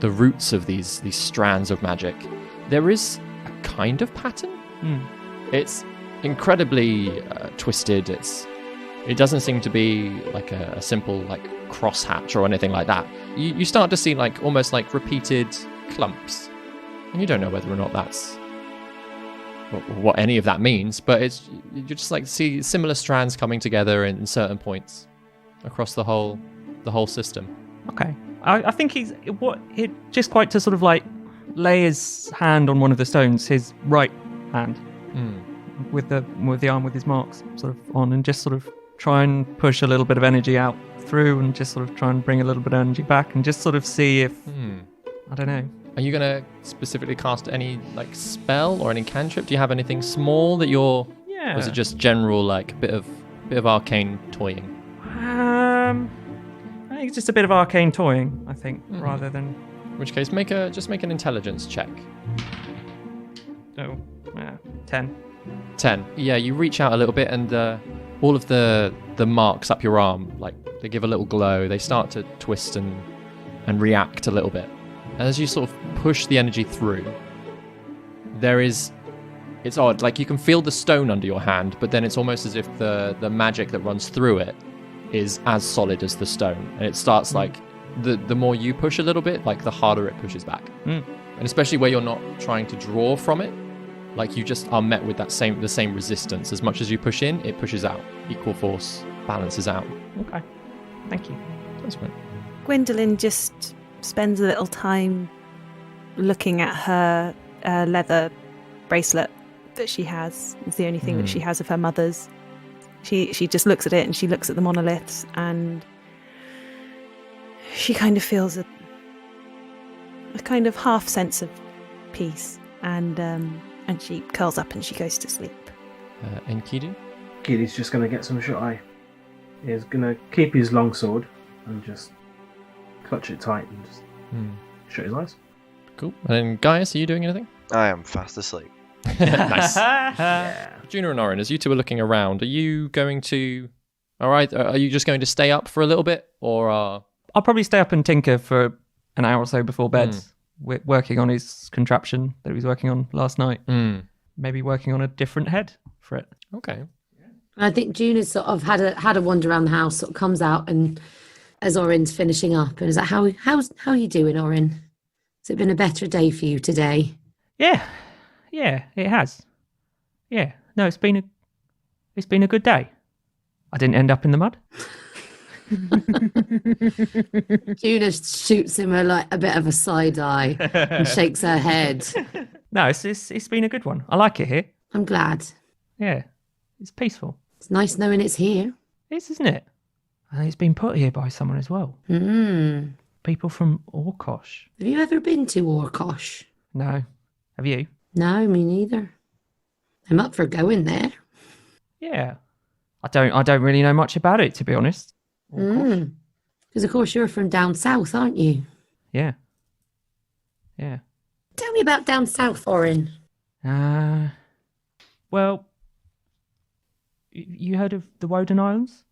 roots of these strands of magic, there is a kind of pattern. It's incredibly twisted. It doesn't seem to be like a simple like crosshatch or anything like that. You start to see like almost like repeated clumps, and you don't know whether or not that's what any of that means, but you just like see similar strands coming together in certain points across the whole system. Okay. I think just quite to sort of like lay his hand on one of the stones, his right hand, with the arm with his marks sort of on, and just sort of try and push a little bit of energy out through, and just sort of try and bring a little bit of energy back, and just sort of see if I don't know. Are you gonna specifically cast any like spell or any cantrip? Do you have anything small that you're? Yeah. Or is it just general like bit of arcane toying? I think it's just a bit of arcane toying, I think, rather than... In which case, make an intelligence check. 10. 10. Yeah, you reach out a little bit, and all of the marks up your arm, like, they give a little glow. They start to twist and react a little bit. And as you sort of push the energy through, it's odd. Like, you can feel the stone under your hand, but then it's almost as if the magic that runs through it is as solid as the stone. And it starts like, the more you push a little bit, like the harder it pushes back. And especially where you're not trying to draw from it, like you just are met with the same resistance. As much as you push in, it pushes out. Equal force balances out. Okay. Thank you. That's great. Gwendolyn just spends a little time looking at her leather bracelet that she has. It's the only thing that she has of her mother's. She just looks at it, and she looks at the monoliths, and she kind of feels a kind of half sense of peace, and she curls up and she goes to sleep. Enkidu? Enkidu's just going to get some shut eye. He's going to keep his longsword and just clutch it tight and just shut his eyes. Cool. And Gaius, are you doing anything? I am fast asleep. Nice. Yeah. Juna and Orryn, as you two are looking around, are you going to... Alright, are you just going to stay up for a little bit, or... I'll probably stay up and tinker for an hour or so before bed, working on his contraption that he was working on last night. Maybe working on a different head for it. Okay. I think Juna's sort of had a wander around the house, sort of comes out, and as Orryn's finishing up, and is like, how are you doing, Orryn? Has it been a better day for you today? Yeah, it has. Yeah, no, it's been a good day. I didn't end up in the mud. Juna shoots him a bit of a side eye and shakes her head. No, it's been a good one. I like it here. I'm glad. Yeah, it's peaceful. It's nice knowing it's here. It is, isn't it? And it's been put here by someone as well. People from Orkosh. Have you ever been to Orkosh? No. Have you? No, me neither. I'm up for going there. Yeah. I don't really know much about it, to be honest. Because of course you're from down south, aren't you? Yeah. Tell me about down south, Orryn. Well, you heard of the Woden Islands?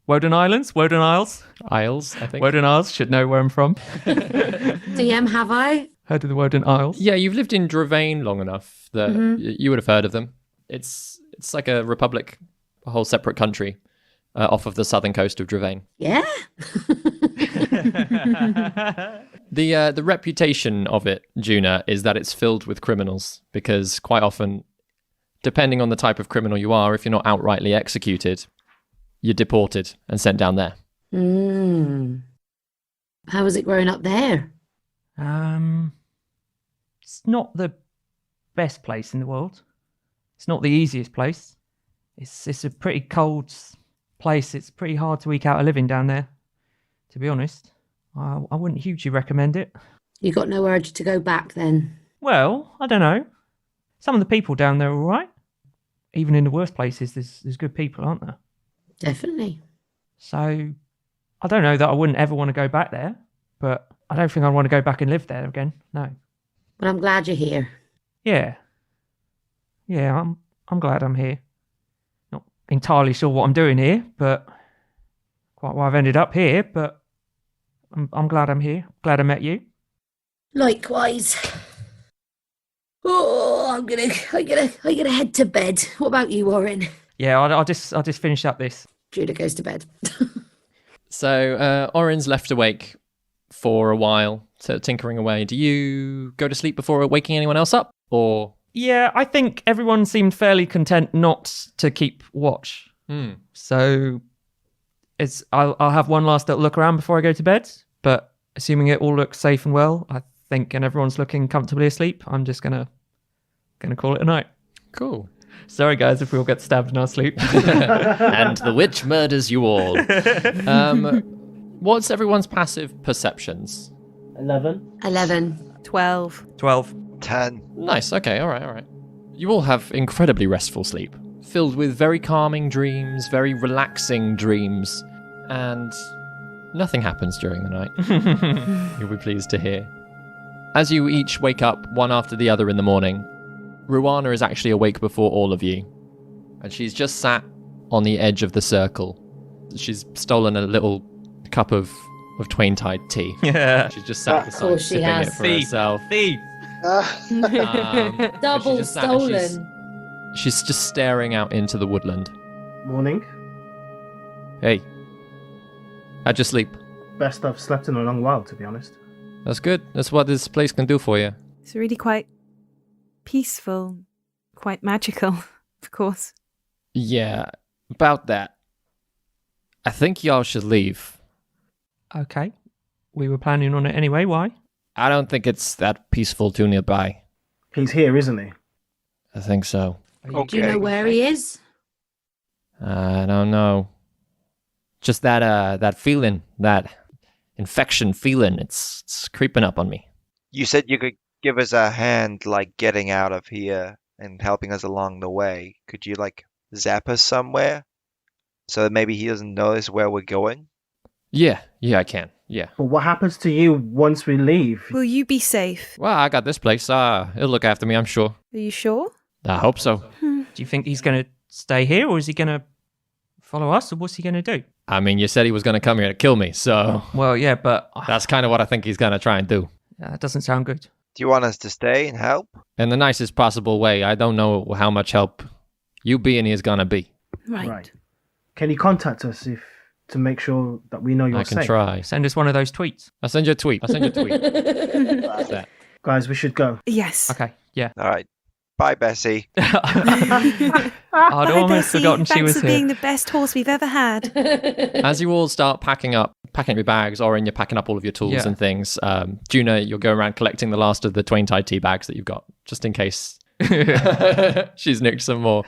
Woden Islands? Woden Isles? Isles, I think. Woden Isles, should know where I'm from. DM, have I? Heard of the Woden Isles? Yeah, you've lived in Dravain long enough that you would have heard of them. It's like a republic, a whole separate country off of the southern coast of Dravain. Yeah. The reputation of it, Juna, is that it's filled with criminals, because quite often, depending on the type of criminal you are, if you're not outrightly executed, you're deported and sent down there. How was it growing up there? It's not the best place in the world. It's not the easiest place. It's a pretty cold place. It's pretty hard to eke out a living down there, to be honest. I wouldn't hugely recommend it. You got no urge to go back then? Well, I don't know. Some of the people down there are all right. Even in the worst places, there's good people, aren't there? Definitely. So, I don't know that I wouldn't ever want to go back there, but I don't think I'd want to go back and live there again, no. Well, I'm glad you're here. Yeah. Yeah, I'm glad I'm here. Not entirely sure what I'm doing here, but quite why I've ended up here, but I'm glad I'm here. Glad I met you. Likewise. Oh, I'm gonna head to bed. What about you, Orryn? Yeah, I'll just finish up this. Juna goes to bed. So Orryn's left awake for a while, tinkering away. Do you go to sleep before waking anyone else up, or? Yeah, I think everyone seemed fairly content not to keep watch. So I'll have one last little look around before I go to bed, but assuming it all looks safe and well, I think, and everyone's looking comfortably asleep, I'm just gonna call it a night. Cool. Sorry guys if we all get stabbed in our sleep. And the witch murders you all. What's everyone's passive perceptions? 11. 12. 12. 10. Nice. Okay. All right. You all have incredibly restful sleep, filled with very calming dreams, very relaxing dreams, and nothing happens during the night. You'll be pleased to hear. As you each wake up one after the other in the morning, Ruana is actually awake before all of you, and she's just sat on the edge of the circle. She's stolen a little cup of twain-tied tea. Yeah. She's just sat beside, course she sipping has. it for herself. Thief. Double she's just sat and stolen. She's just staring out into the woodland. Morning. Hey, how'd you sleep? Best I've slept in a long while, to be honest. That's good. That's what this place can do for you. It's really quite peaceful, quite magical, of course. Yeah, about that. I think y'all should leave. Okay. We were planning on it anyway. Why? I don't think it's that peaceful too nearby. He's here, isn't he? I think so. Do you know where he is? I don't know. Just that feeling, that infection feeling, it's creeping up on me. You said you could give us a hand, like, getting out of here and helping us along the way. Could you, like, zap us somewhere? So that maybe he doesn't notice where we're going? Yeah, I can. Yeah. But what happens to you once we leave? Will you be safe? Well, I got this place. It'll look after me, I'm sure. Are you sure? I hope so. Do you think he's going to stay here, or is he going to follow us, or what's he going to do? I mean, you said he was going to come here to kill me, so Well, yeah, but that's kind of what I think he's going to try and do. that doesn't sound good. Do you want us to stay and help? In the nicest possible way. I don't know how much help you being here is going to be. Right. Can you contact us to make sure that we know you're I can safe? try. Send us one of those tweets. I'll send you a tweet. That's that. Guys, we should go. Yes. Okay, yeah. All right. Bye, Bessie. I'd Bye, almost Bessie. forgotten she Thanks was for here. being the best horse we've ever had. As you all start packing up your bags, Orryn, you're packing up all of your tools Yeah. and things. Juna, you'll go around collecting the last of the twain-tied tea bags that you've got, just in case she's nicked some more.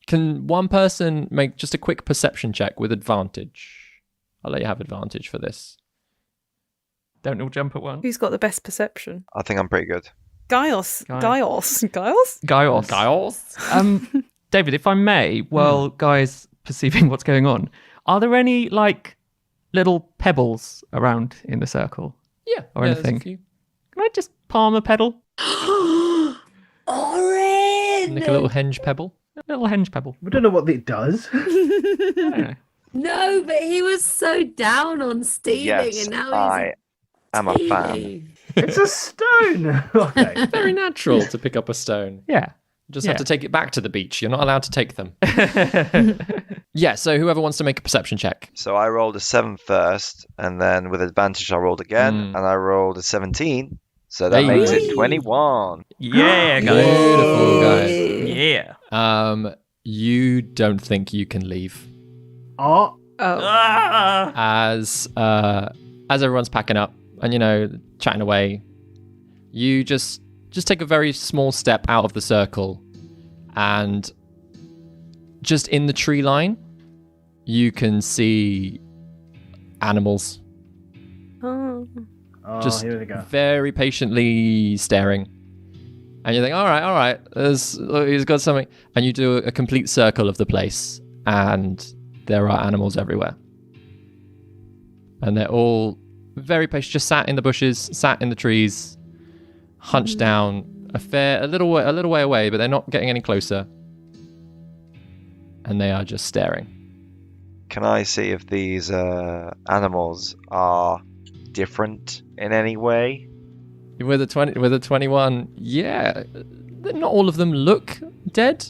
Can one person make just a quick perception check with advantage? I'll let you have advantage for this. Don't all jump at once. Who's got the best perception? I think I'm pretty good. Gaius. Gaius. Gaius? David, if I may, while Guy's perceiving what's going on, are there any, like, little pebbles around in the circle? Yeah. Or there's anything. a few. Can I just palm a pebble? Orryn! Nick a little henge pebble. A little henge pebble. We don't know what it does. I don't know. No, but he was so down on stealing, Yes, and now I am a he's fan. stealing. It's a stone. Okay. Very natural to pick up a stone. Yeah. You just Yeah. have to take it back to the beach. You're not allowed to take them. Yeah, so whoever wants to make a perception check. So I rolled a 7 first, and then with advantage I rolled again, and I rolled a 17. So that Hey. makes it 21. Yeah, guys. Beautiful, guys. Yeah. You don't think you can leave. Oh, Oh. Ah! As everyone's packing up and chatting away, you just take a very small step out of the circle, and just in the tree line you can see animals Oh. just here we go. very patiently staring, and you think, all right, he's got something, and you do a complete circle of the place, and there are animals everywhere. And they're all very patient, just sat in the bushes, sat in the trees, hunched down, a little way away, but they're not getting any closer. And they are just staring. Can I see if these animals are different in any way? With a 21, yeah. Not all of them look dead,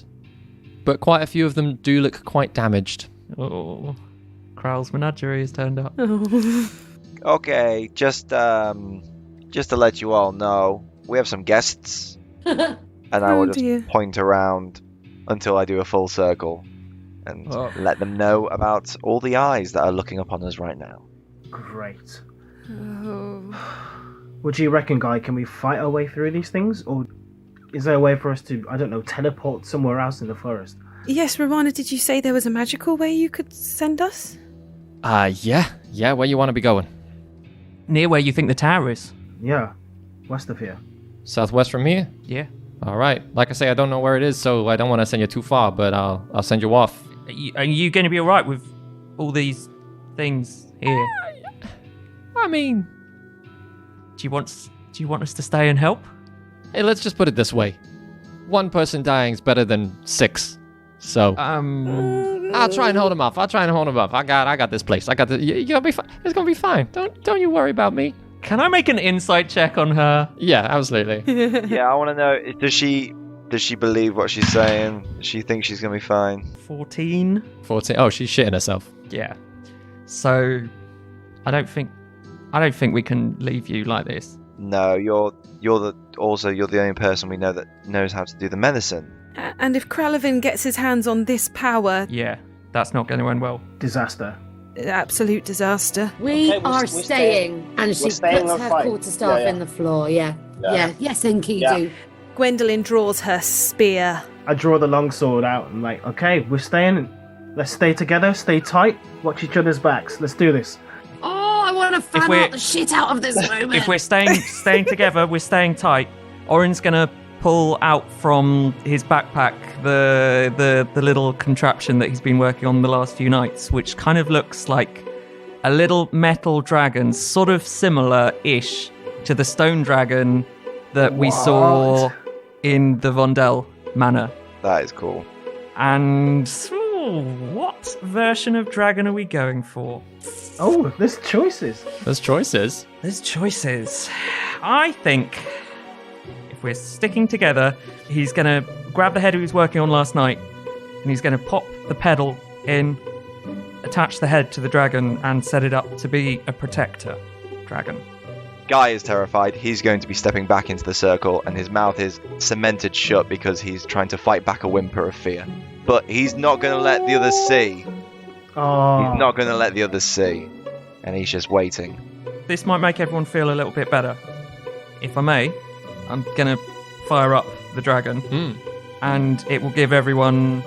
but quite a few of them do look quite damaged. Oh, Krall's menagerie has turned up. Okay, just to let you all know, we have some guests, and I will just point around until I do a full circle and let them know about all the eyes that are looking upon us right now. Great. Oh. Would you reckon, Guy, can we fight our way through these things? Or is there a way for us to, I don't know, teleport somewhere else in the forest? Yes, Ruana, did you say there was a magical way you could send us? Yeah, where you want to be going? Near where you think the tower is. Yeah, west of here. Southwest from here? Yeah. All right. Like I say, I don't know where it is, so I don't want to send you too far, but I'll send you off. Are you going to be all right with all these things here? I mean, do you want us to stay and help? Hey, let's just put it this way: one person dying is better than 6. So I'll try and hold him off. I got this place. You're gonna be fine. It's gonna be fine. Don't you worry about me. Can I make an insight check on her? Yeah, absolutely. Yeah, I want to know, does she believe what she's saying? Does she think she's gonna be fine? 14. Oh, she's shitting herself. Yeah. So I don't think we can leave you like this. No, you're the only person we know that knows how to do the medicine. And if Krallovin gets his hands on this power... Yeah, that's not going to end well. Disaster. Absolute disaster. We are staying. And she puts her quarterstaff in the floor, yeah. Yes, Enkidu. Yeah. Gwendellyn draws her spear. I draw the longsword out and like, okay, we're staying. Let's stay together, stay tight, watch each other's backs. Let's do this. Oh, I want to fan out the shit out of this moment. If we're staying together, we're staying tight. Orryn's going to pull out from his backpack the little contraption that he's been working on the last few nights, which kind of looks like a little metal dragon, sort of similar-ish to the stone dragon that we saw in the Vondel Manor. That is cool. And what version of dragon are we going for? Oh, there's choices. There's choices. I think if we're sticking together, he's going to grab the head he was working on last night, and he's going to pop the pedal in, attach the head to the dragon, and set it up to be a protector dragon. Guy is terrified. He's going to be stepping back into the circle, and his mouth is cemented shut because he's trying to fight back a whimper of fear. But he's not going to let the others see. Oh. He's not going to let the others see. And he's just waiting. This might make everyone feel a little bit better. If I may, I'm going to fire up the dragon. And it will give everyone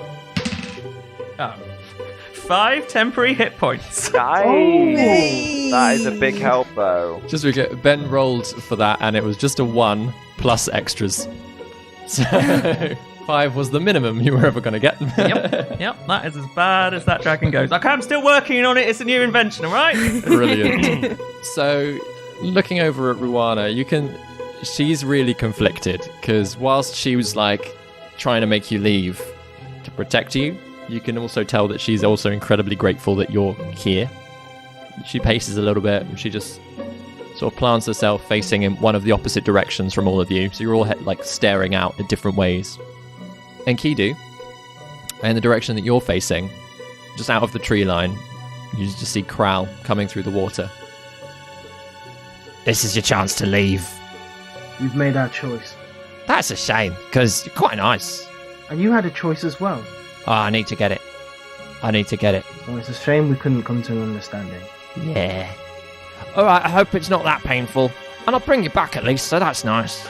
5 temporary hit points. Nice! That is a big help, though. Just because Ben rolled for that, and it was just a 1 plus extras. So 5 was the minimum you were ever going to get. Yep, that is as bad as that dragon goes. I'm still working on it. It's a new invention, all right? Brilliant. So, looking over at Ruana, she's really conflicted, because whilst she was like trying to make you leave to protect you, you can also tell that she's also incredibly grateful that you're here. She paces a little bit, and she just sort of plants herself facing in one of the opposite directions from all of you. So you're all like staring out in different ways. Enkidu, in the direction that you're facing, just out of the tree line, you just see Krall coming through the water. This is your chance to leave. We've made our choice. That's a shame, because you're quite nice. And you had a choice as well. Oh, I need to get it. Oh, it's a shame we couldn't come to an understanding. Yeah. Alright, I hope it's not that painful. And I'll bring you back at least, so that's nice.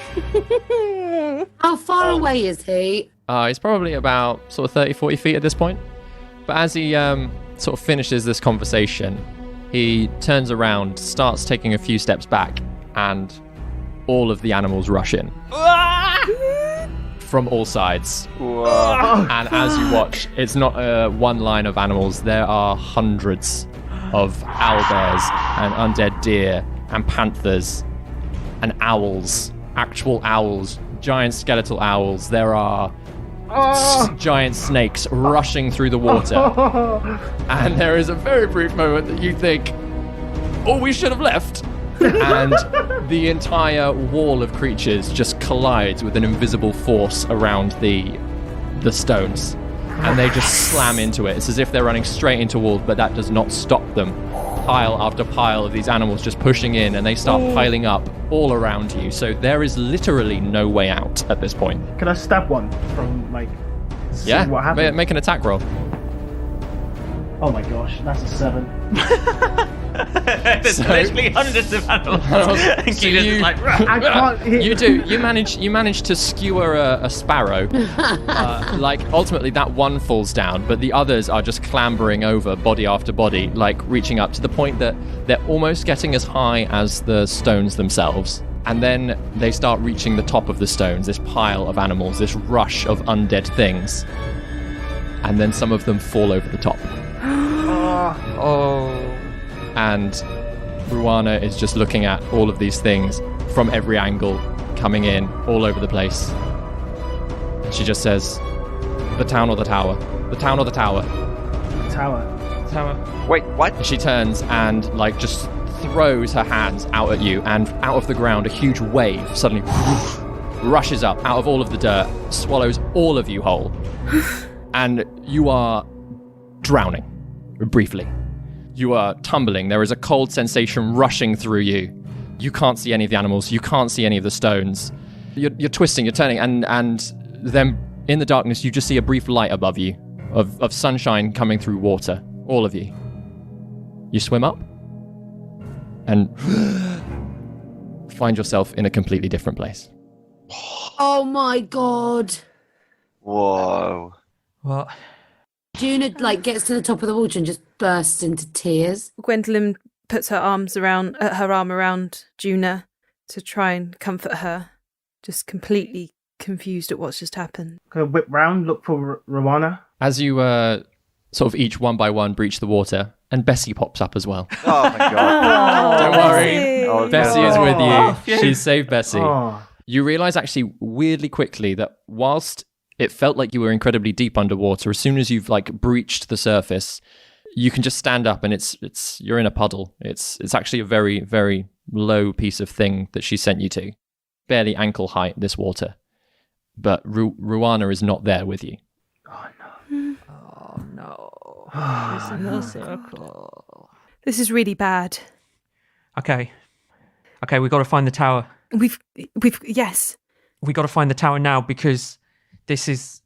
How far away is he? He's probably about sort of 30, 40 feet at this point. But as he sort of finishes this conversation, he turns around, starts taking a few steps back, and all of the animals rush in. From all sides. Whoa. And as you watch, it's not one line of animals. There are hundreds of owlbears and undead deer and panthers and owls actual owls, giant skeletal owls. There are giant snakes rushing through the water. And there is a very brief moment that you think, oh, we should have left. And the entire wall of creatures just collides with an invisible force around the stones. And they just slam into it. It's as if they're running straight into walls, but that does not stop them. Pile after pile of these animals just pushing in, and they start piling up all around you. So there is literally no way out at this point. Can I stab one from, like, see Yeah, what happens? make an attack roll. Oh my gosh, that's a 7. There's literally hundreds of animals. And So Enkidu's you- just like, I can't hit. You manage to skewer a sparrow. Like ultimately that one falls down, but the others are just clambering over body after body, like reaching up to the point that they're almost getting as high as the stones themselves. And then they start reaching the top of the stones, this pile of animals, this rush of undead things. And then some of them fall over the top. And Ruana is just looking at all of these things from every angle, coming in all over the place. And she just says, the town or the tower? The town or the tower? Tower. Wait, what? And she turns and like just throws her hands out at you, and out of the ground a huge wave suddenly rushes up out of all of the dirt, swallows all of you whole. And you are drowning, briefly. You are tumbling. There is a cold sensation rushing through you. You can't see any of the animals. You can't see any of the stones. You're twisting, you're turning, and then in the darkness you just see a brief light above you of sunshine coming through water. All of you. You swim up and find yourself in a completely different place. Oh my god. Whoa. what? Juna gets to the top of the water and just bursts into tears. Gwendolyn puts her arm around Juna to try and comfort her, just completely confused at what's just happened. Can I whip round, look for Ruana? As you sort of each one by one breach the water, and Bessie pops up as well. Oh my god. Don't worry. Oh, Bessie is with you. She's saved Bessie. Oh. You realize actually weirdly quickly that whilst it felt like you were incredibly deep underwater, as soon as you've breached the surface, you can just stand up and it's you're in a puddle. It's actually a very, very low piece of thing that she sent you to. Barely ankle height, this water. But Ruana is not there with you. Oh no. Oh no. It's in the circle. This is really bad. Okay, we've got to find the tower. Yes. We got to find the tower now, because this is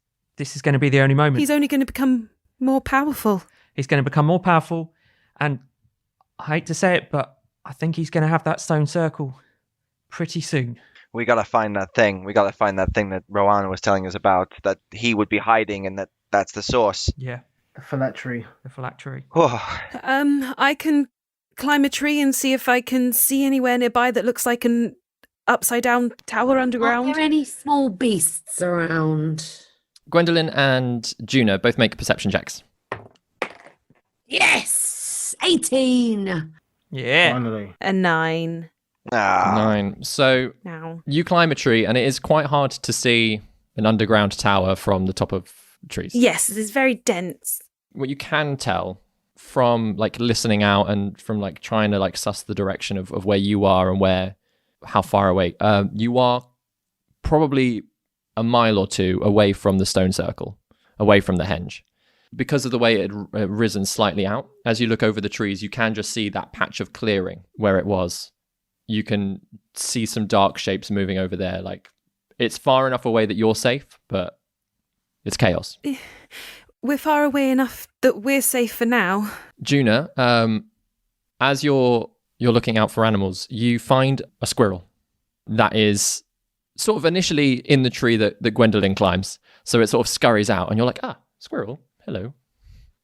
going to be the only moment. He's only going to become more powerful. He's going to become more powerful, and I hate to say it, but I think he's going to have that stone circle pretty soon. We gotta find that thing. We gotta find that thing that Ruana was telling us about, that he would be hiding, and that's the source. Yeah, The phylactery. the phylactery. Oh, I can climb a tree and see if I can see anywhere nearby that looks like an upside down tower Are underground. there any small beasts around? Gwendolyn and Juna both make perception checks. Yes! 18! Yeah. Finally. A 9 ah. 9. So now. you climb a tree, and it is quite hard to see an underground tower from the top of trees. Yes, it is very dense. What you can tell from listening out and from trying to suss the direction of where you are and how far away, you are probably a mile or two away from the stone circle, away from the henge. Because of the way it had risen slightly out, as you look over the trees, you can just see that patch of clearing where it was. You can see some dark shapes moving over there. It's far enough away that you're safe, but it's chaos. We're far away enough that we're safe for now. Juna, as you're looking out for animals, you find a squirrel that is sort of initially in the tree that Gwendolyn climbs. So it sort of scurries out, and you're like, squirrel, hello.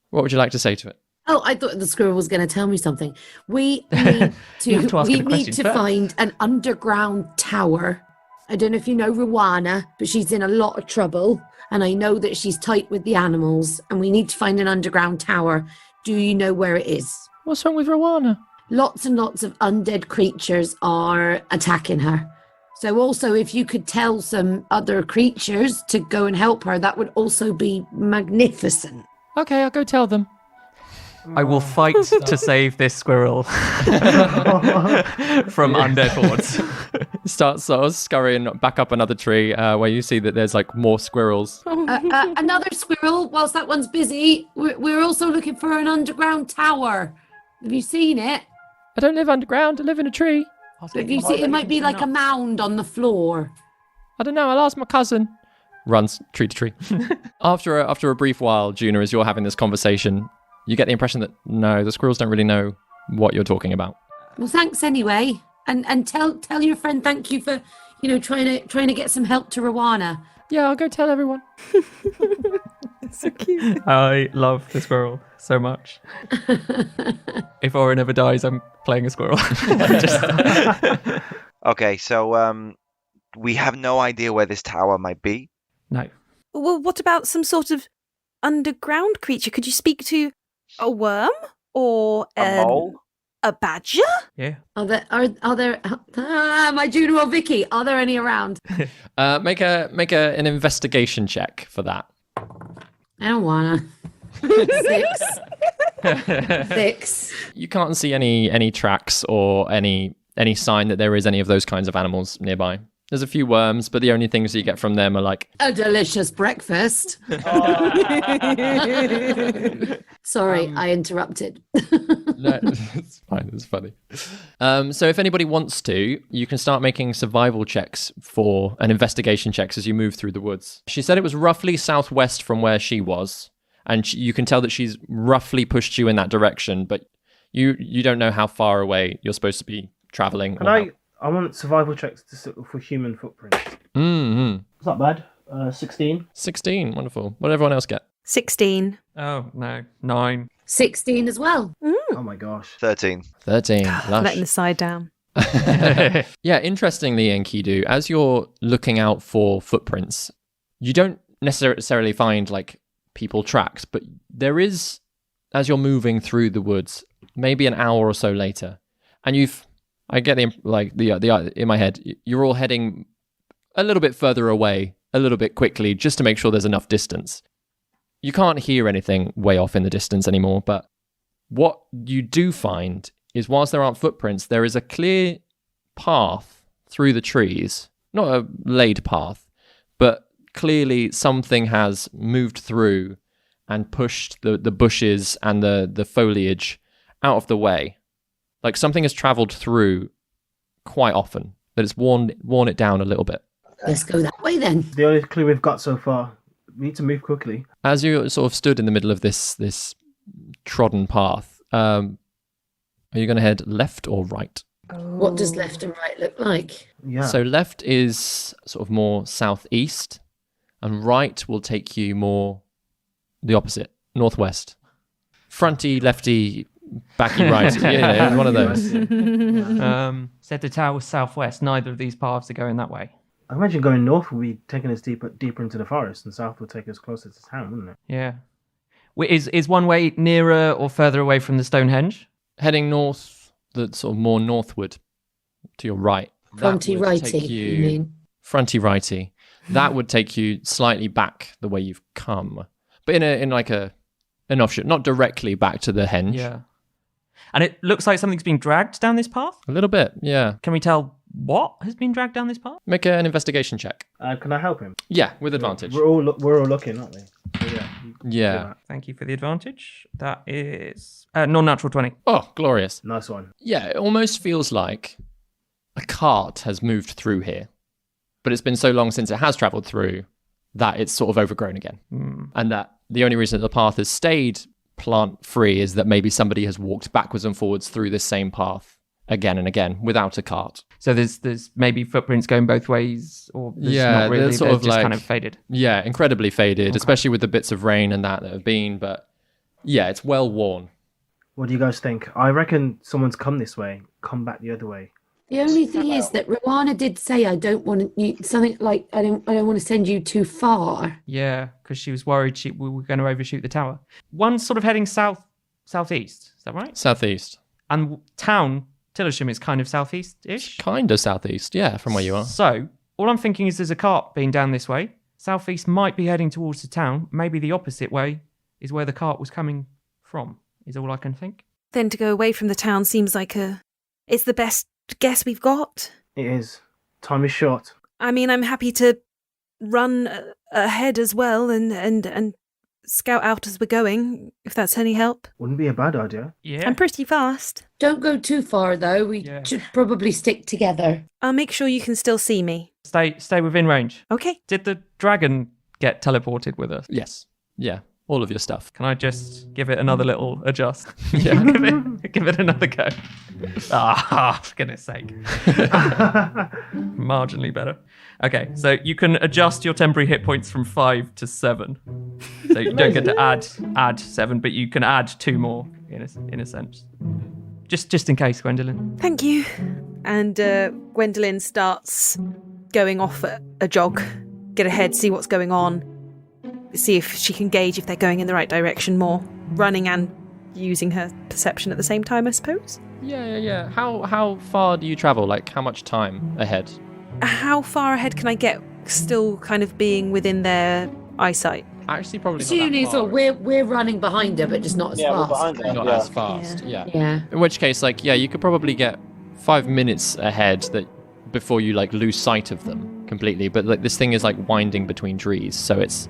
What would you like to say to it? Oh, I thought the squirrel was going to tell me something. We need You have to ask we it a need question to first. find an underground tower. I don't know if you know Ruana, but she's in a lot of trouble, and I know that she's tight with the animals, and we need to find an underground tower. Do you know where it is? What's wrong with Ruana? Lots and lots of undead creatures are attacking her. So also, if you could tell some other creatures to go and help her, that would also be magnificent. Okay, I'll go tell them. I will fight to save this squirrel from undead hordes. Start sort of scurrying back up another tree where you see that there's like more squirrels. Another squirrel, whilst that one's busy, we're also looking for an underground tower. Have you seen it? I don't live underground, I live in a tree. Have you seen it? Might be like a mound on the floor. I don't know, I'll ask my cousin. Runs tree to tree. After a brief while, Juna, as you're having this conversation, you get the impression that no, the squirrels don't really know what you're talking about. Well, thanks anyway, and tell your friend thank you for trying to get some help to Ruana. Yeah, I'll go tell everyone. So cute. I love the squirrel so much. If Orryn ever dies, I'm playing a squirrel. Okay, so we have no idea where this tower might be. No. Well, what about some sort of underground creature? Could you speak to a worm or A mole? a badger? Yeah. Are there my Juna or Vicky? Are there any around? Make an investigation check for that. I don't wanna. 6. You can't see any tracks or any sign that there is any of those kinds of animals nearby. There's a few worms, but the only things you get from them are like A delicious breakfast. Sorry, I interrupted. No, it's fine. It's funny. So if anybody wants to, you can start making survival checks and investigation checks as you move through the woods. She said it was roughly southwest from where she was, and you can tell that she's roughly pushed you in that direction, but you don't know how far away you're supposed to be traveling. And I want survival checks for human footprints. Mm-hmm. It's not bad. 16. 16, wonderful. What did everyone else get? 16. Oh, no. 9. 16 as well. Oh my gosh. 13. 13. Lush. Letting the side down. Yeah, interestingly, Enkidu, as you're looking out for footprints, you don't necessarily find like people tracks, but there is, as you're moving through the woods, maybe an hour or so later, and I get the in my head, you're all heading a little bit further away, a little bit quickly, just to make sure there's enough distance. You can't hear anything way off in the distance anymore, but what you do find is whilst there aren't footprints, there is a clear path through the trees. Not a laid path, but clearly something has moved through and pushed the bushes and the foliage out of the way. Like something has travelled through quite often, that it's worn it down a little bit. Let's go that way then. The only clue we've got so far. We need to move quickly. As you sort of stood in the middle of this trodden path, are you going to head left or right? What does left and right look like? Yeah. So left is sort of more southeast, and right will take you more the opposite, northwest. Fronty, lefty, backy, right. Yeah, one of those. Said the tower was southwest. Neither of these paths are going that way. I imagine going north will be taking us deeper into the forest, and south will take us closer to town, wouldn't it? Yeah. Is one way nearer or further away from the Stonehenge? Heading north, the sort of more northward to your right. Fronty righty, you mean? Fronty righty. That would take you slightly back the way you've come, but in like an offshoot, not directly back to the henge. Yeah. And it looks like something's been dragged down this path? A little bit, yeah. Can we tell what has been dragged down this path? Make an investigation check. Can I help him? Yeah, with advantage. We're all looking, aren't we? So, yeah. Yeah. Thank you for the advantage. That is non-natural 20. Oh, glorious. Nice one. Yeah, it almost feels like a cart has moved through here, but it's been so long since it has travelled through that it's sort of overgrown again. And that the only reason that the path has stayed plant-free is that maybe somebody has walked backwards and forwards through this same path again and again without a cart. So there's maybe footprints going both ways, or there's not really, they're sort of just like, kind of faded. Yeah, incredibly faded, especially with the bits of rain and that have been, but yeah, it's well worn. What do you guys think? I reckon someone's come this way, come back the other way. The only thing is that Ruana did say, "I don't want you." Something like, "I don't want to send you too far." Yeah, because she was worried we were going to overshoot the tower. One's sort of heading southeast. Is that right? Southeast. And town Tillisham is kind of southeast-ish. Kind of southeast, yeah, from where you are. So, all I'm thinking is there's a cart being down this way. Southeast might be heading towards the town. Maybe the opposite way is where the cart was coming from, is all I can think. Then to go away from the town seems like it's the best guess we've got. It is. Time is short. I mean, I'm happy to run ahead as well and scout out as we're going, if that's any help. Wouldn't be a bad idea. Yeah. I'm pretty fast. Don't go too far, though. We should probably stick together. I'll make sure you can still see me. Stay within range. Okay. Did the dragon get teleported with us? Yes. Yeah. All of your stuff. Can I just give it another little adjust? Yeah. give it another go. For goodness sake. Marginally better. Okay, so you can adjust your temporary hit points from 5 to 7. So you don't get to add 7, but you can add 2 more in a sense. Just in case, Gwendolyn. Thank you. And Gwendolyn starts going off a jog, get ahead, see what's going on, see if she can gauge if they're going in the right direction more, running and using her perception at the same time, I suppose. Yeah. How far do you travel? Like, how much time ahead? How far ahead can I get still kind of being within their eyesight? Actually, probably not Assuming that so far. we're running behind her, but just not as Yeah, we're fast. behind her. Not as fast, yeah. Yeah. In which case, you could probably get 5 minutes ahead before you lose sight of them completely. But this thing is winding between trees, so it's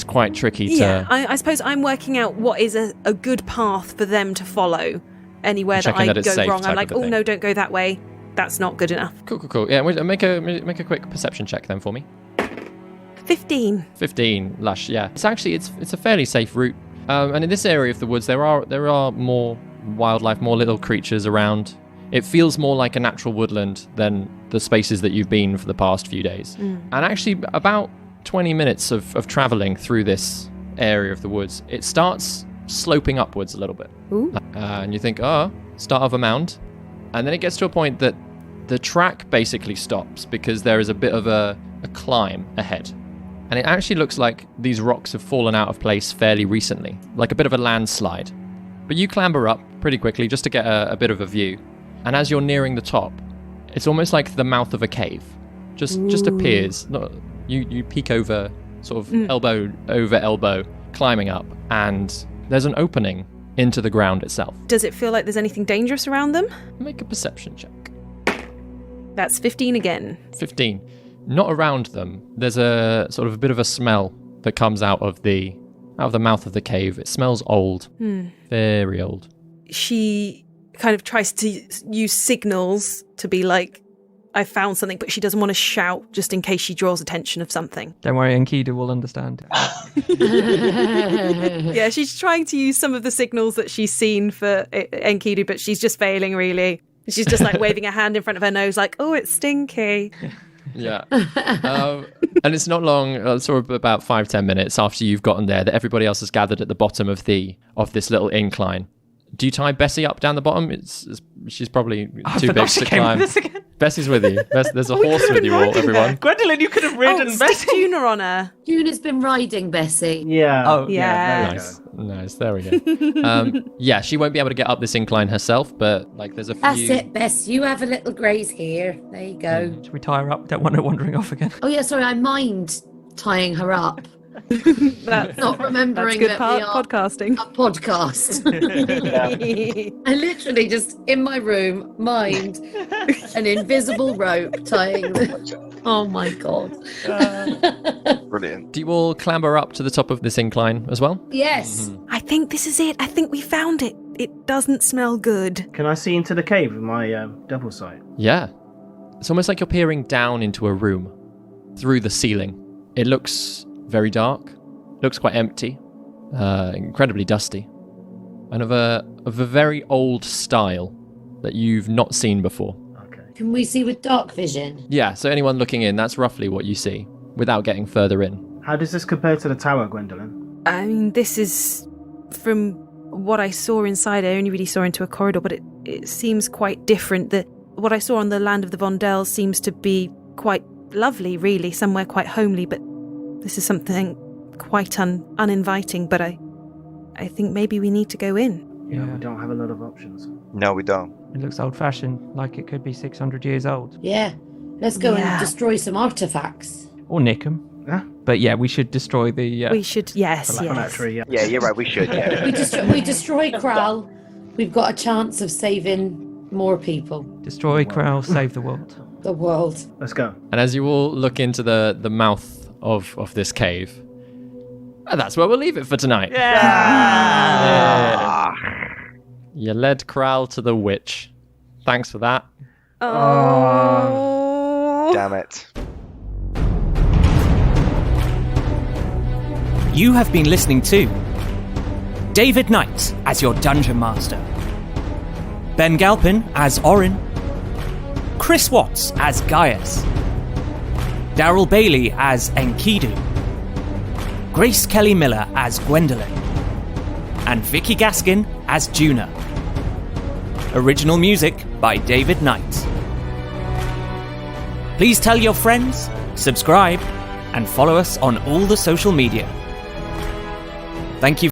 quite tricky to. Yeah, I suppose I'm working out what is a good path for them to follow. Anywhere that Checking I that it's go safe wrong, I'm type like, of a oh thing. no, don't go that way. That's not good enough. Cool. Yeah, make a quick perception check then for me. 15. 15, Lush. Yeah, it's a fairly safe route. And in this area of the woods, there are more wildlife, more little creatures around. It feels more like a natural woodland than the spaces that you've been for the past few days. And actually, about 20 minutes of traveling through this area of the woods, it starts sloping upwards a little bit. Ooh. And you think, start of a mound. And then it gets to a point that the track basically stops because there is a bit of a climb ahead. And it actually looks like these rocks have fallen out of place fairly recently, like a bit of a landslide. But you clamber up pretty quickly just to get a bit of a view. And as you're nearing the top, it's almost like the mouth of a cave. Just appears. You peek over, sort of elbow over elbow, climbing up, and there's an opening into the ground itself. Does it feel like there's anything dangerous around them? Make a perception check. That's 15 again. 15. Not around them. There's a sort of a bit of a smell that comes out of the mouth of the cave. It smells old. Very old. She kind of tries to use signals to be like, I found something, but she doesn't want to shout just in case she draws attention of something. Don't worry, Enkidu will understand. Yeah, she's trying to use some of the signals that she's seen for Enkidu, but she's just failing, really. She's just waving her hand in front of her nose like, oh, it's stinky. Yeah. And it's not long, sort of about 5-10 minutes after you've gotten there, that everybody else has gathered at the bottom of this little incline. Do you tie Bessie up down the bottom? She's probably too big to climb. Bessie's with you. There's a horse with you all, everyone. Gwendolyn, you could have ridden stick Bessie. Juna on her. Juna's been riding Bessie. Yeah. Oh, yeah. Nice. There we go. Yeah, she won't be able to get up this incline herself, but there's a few. That's it, Bess. You have a little graze here. There you go. Should we tie her up? Don't want her wandering off again. Oh yeah, sorry, I mind tying her up. That's Not remembering good that we are podcasting. a podcast. I literally just in my room mind an invisible rope tying the... Oh my god. Brilliant. Do you all clamber up to the top of this incline as well? Yes. I think this is it. I think we found it. It doesn't smell good. Can I see into the cave with my double sight? Yeah. It's almost like you're peering down into a room through the ceiling. It looks very dark, looks quite empty, incredibly dusty, and of a very old style that you've not seen before. Okay. Can we see with dark vision? Yeah, so anyone looking in, that's roughly what you see, without getting further in. How does this compare to the tower, Gwendolyn? I mean, this is from what I saw inside. I only really saw into a corridor, but it seems quite different. What I saw on the land of the Vondells seems to be quite lovely, really, somewhere quite homely, but this is something quite uninviting, but I think maybe we need to go in. Yeah, we don't have a lot of options. No, we don't. It looks old-fashioned, like it could be 600 years old. Yeah. Let's go and destroy some artifacts. Or nick them. Yeah. But yeah, we should destroy the... We should, yes. Yeah, you're right, we should, yeah. We destroy Krall. We've got a chance of saving more people. Destroy Krall, save the world. The world. Let's go. And as you all look into the mouth of this cave, that's where we'll leave it for tonight. Yeah. You led Krall to the witch. Thanks for that. Oh. Damn it. You have been listening to David Knight as your Dungeon Master, Ben Galpin as Orryn, Chris Watts as Gaius, Darrel Bailey as Enkidu, Grace Kelly Miller as Gwendellyn, and Vicky Gaskin as Juna. Original music by David Knight. Please tell your friends, subscribe, and follow us on all the social media. Thank you.